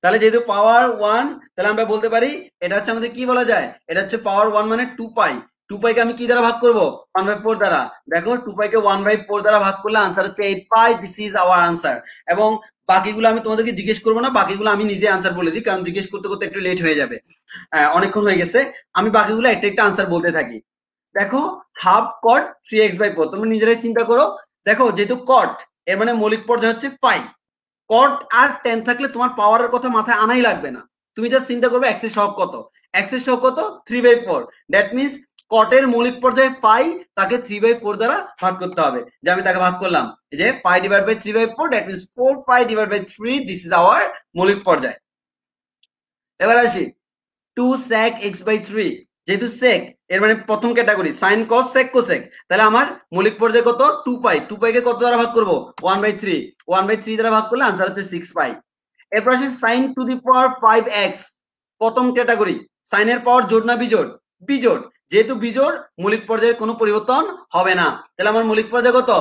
Speaker 1: তাহলে যেহেতু পাওয়ার 1 তাহলে আমরা বলতে পারি এটা হচ্ছে আমাদের কি বলা যায়, এটা হচ্ছে পাওয়ার 1 মানে 2π। 2π কে আমি কি দ্বারা ভাগ করব 1/4 দ্বারা। দেখো 2π কে 1/4 দ্বারা ভাগ করলে আনসার হচ্ছে 8π। This is our answer. এবং বাকিগুলো আমি তোমাদেরকে জিজ্ঞেস করবো না, বাকিগুলো আমি নিজে আনসার বলে দিই, কারণ জিজ্ঞেস করতে করতে একটু লেট হয়ে যাবে, অনেকক্ষণ হয়ে গেছে। আমি বাকিগুলো একটা একটা আনসার বলতে থাকি। দেখো হাফ কট 3x/4 তোমরা নিজেরাই চিন্তা করো। দেখো যেহেতু কট এর মানে মৌলিক পর্যায় হচ্ছে পাই। কট আর টেন থাকলে তোমার পাওয়ারের কথা মাথায় আনাই লাগবে না। তুমি জাস্ট চিন্তা করবে এক্স এর সহগ কত, এক্স এর সহগ কত 3/4। দ্যাট মিনস কটের মৌলিক পর্যায়ে পাই তাকে 3/4 দ্বারা ভাগ করতে হবে। যে আমি তাকে ভাগ করলাম এই যে pi divide by 3/4, that means 4π/3। This is our মৌলিক পর্যায়। এবার আসি 2 sec x/3। যেহেতু sec এর মানে প্রথম category sin cos sec cosec, তাহলে আমার মৌলিক পর্যায় কত 2π। 2π কে কত দ্বারা ভাগ করব 1/3, 1/3 দ্বারা ভাগ করলে आंसर হচ্ছে 6π। এরপর আসে sin two the power 5x। প্রথম ক্যাটাগরি sin এর পাওয়ার জোড় না বিজোড়, বিজোড়। যেহেতু বিজোড় মৌলিক পর্যায়ের কোনো পরিবর্তন হবে না। তাহলে আমার মৌলিক পর্যায় কত,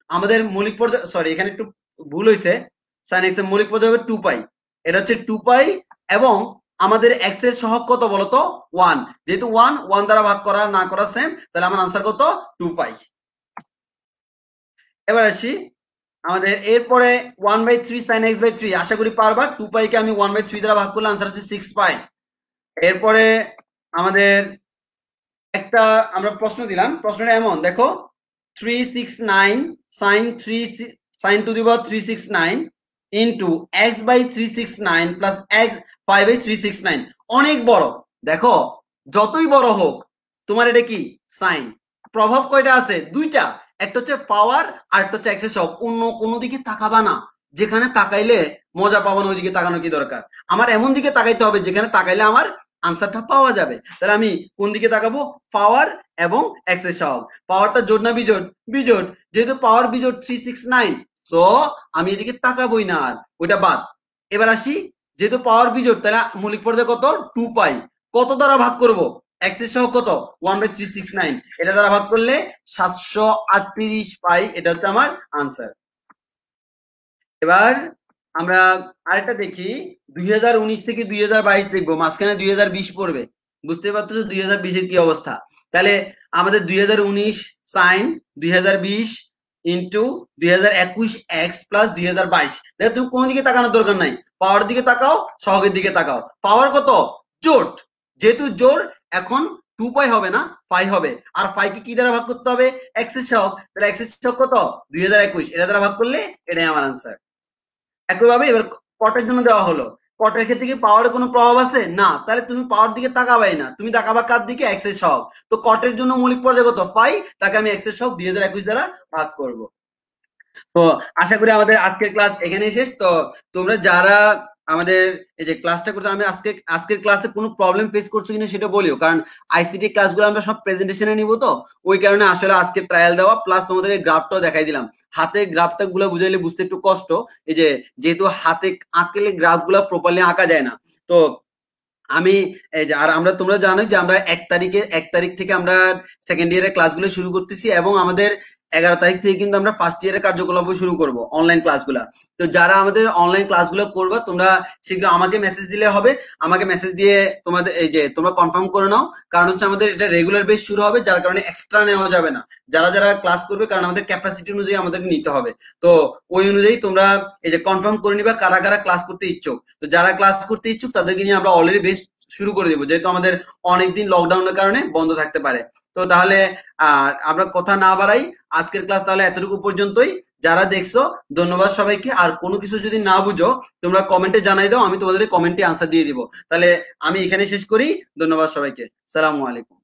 Speaker 1: আমাদের মৌলিক পর্যায় সরি এখানে একটু ভুল হয়েছে, sin x এর মৌলিক পর্যায় হবে 2π। এটা হচ্ছে 2π এবং আমাদের x এর সহগ কত বলতো 1। যেহেতু 1 1 দ্বারা ভাগ করা না করা সেম, তাহলে আমার आंसर কত 2π। এবার আসি আমাদের এরপরে 1/3 sin x/3। আশা করি পারবা। 2π কে আমি 1/3 দ্বারা ভাগ করলে आंसर হচ্ছে 6π। এরপরে আমাদের একটা আমরা প্রশ্ন দিলাম, প্রশ্নটা এমন দেখো 369 sin two the power 369 into x/369 plus x 5/369 অনেক বড়। দেখো যতই বড় হোক তোমার এটা কি সাইন, প্রভাব কয়টা আছে দুইটা, একটা হচ্ছে পাওয়ার আর একটা হচ্ছে এক্সেস সহগ। অন্য কোনো দিকে তাকাবা না, যেখানে তাকাইলে মজা পাবো না ওই দিকে তাকানো কি দরকার। আমার এমন দিকে তাকাইতে হবে যেখানে তাকাইলে আমার আনসারটা পাওয়া যাবে। তাহলে আমি কোন দিকে তাকাবো? পাওয়ার এবং এক্সের সহগ। পাওয়ারটা জোড় না বিজোড়? বিজোড়। যেহেতু পাওয়ার বিজোড় 369, সো আমি এদিকে তাকাবোই না আর, ওইটা বাদ। এবার আসি, যেহেতু পাওয়ার বিজোড় তাহলে মৌলিক পর্যায় কত? 2 পাই। কত দ্বারা ভাগ করব? এক্সের সহগ কত? 1/369। এটা দ্বারা ভাগ করলে 738 পাই। এটা হচ্ছে আমার আনসার। এবার আমরা আরেকটা দেখি, 2019 থেকে 2022 দেখবো, মাঝখানে 2020 পড়বে। বুঝতে পারছো 2020 এর কি অবস্থা। তাহলে আমাদের 2019 সাইন 2020 ইন্টু 2021 এক্স প্লাস 2022। দেখো তুমি কোন দিকে তাকানোর দরকার নাই, পাওয়ার দিকে তাকাও, সহগের দিকে তাকাও। পাওয়ার কত? জোড়। যেহেতু জোড়, এখন 2 পাই হবে না, পাই হবে। আর পাইকে কি দ্বারা ভাগ করতে হবে? এক্স এর সহগ। তাহলে এক্স এর সহগ কত? 2021। এটা দ্বারা ভাগ করলে এটাই আমার আনসার। একইভাবে এবার কটের জন্য দেওয়া হলো, কটের ক্ষেত্রে কি পাওয়ারের কোনো প্রভাব আছে? না। তাহলে তুমি পাওয়ার দিকে তাকাবাই না, তুমি তাকাবা কার দিকে? এক্স এর সহগ। তো কটের জন্য মৌলিক পর্যায় কত? পাই। তাকে আমি এক্স এর সহগ 2021 দ্বারা ভাগ করব। তো আশা করি আমাদের আজকের ক্লাস এখানেই শেষ। তো তোমরা যারা আমাদের এই যে ক্লাসটা করছো, আমি আজকের ক্লাসে কোনো প্রবলেম ফেস করছো কিনা সেটা বলিও, কারণ আইসিটি ক্লাসগুলো আমরা সব প্রেজেন্টেশনে নিব, তো ওই কারণে আসলে আজকে ট্রায়াল দেওয়া, প্লাস তোমাদের এই গ্রাফটাও দেখাই দিলাম। হাতে গ্রাফটা গুলো বুঝাইলে বুঝতে একটু কষ্ট, এই যে যেহেতু হাতে আঁকলে গ্রাফ গুলা প্রপারলি আঁকা যায় না। তো আমি এই যে, আর আমরা তোমরা জানো যে আমরা 1 তারিখ থেকে আমরা সেকেন্ড ইয়ারের ক্লাসগুলো শুরু করতেছি, এবং আমাদের 11 তারিখ থেকে কিন্তু আমরা ফার্স্ট ইয়ারের কার্যকলাপও শুরু করব, অনলাইন ক্লাসগুলা। তো যারা আমাদের অনলাইন ক্লাসগুলো করবে, তোমরা শীঘ্র আমাকে মেসেজ দিলে হবে। আমাকে মেসেজ দিয়ে তোমাদের এই যে তোমরা কনফার্ম করে নাও, কারণ হচ্ছে আমাদের এটা রেগুলার বেস শুরু হবে, যার কারণে এক্সট্রা নেওয়া যাবে না যারা যারা ক্লাস করবে, কারণ আমাদের ক্যাপাসিটি অনুযায়ী আমাদেরকে নিতে হবে। তো ওই অনুযায়ী তোমরা এই যে কনফার্ম করে নিবা কারা কারা ক্লাস করতে ইচ্ছুক। তো যারা ক্লাস করতে ইচ্ছুক তাদেরকে নিয়ে আমরা অলরেডি বেস শুরু করে দেবো, যেহেতু আমাদের অনেকদিন লকডাউনের কারণে বন্ধ থাকতে পারে। তো তাহলে আমরা কথা না বাড়াই, আজকের ক্লাস তাহলে এতটুকু পর্যন্তই। যারা দেখছো ধন্যবাদ সবাইকে। আর কোনো কিছু যদি না বুঝো তোমরা কমেন্টে জানাই দাও, আমি তোমাদের কমেন্টে আনসার দিয়ে দিব। তাহলে আমি এখানে শেষ করি। ধন্যবাদ সবাইকে। সালামু আলাইকুম।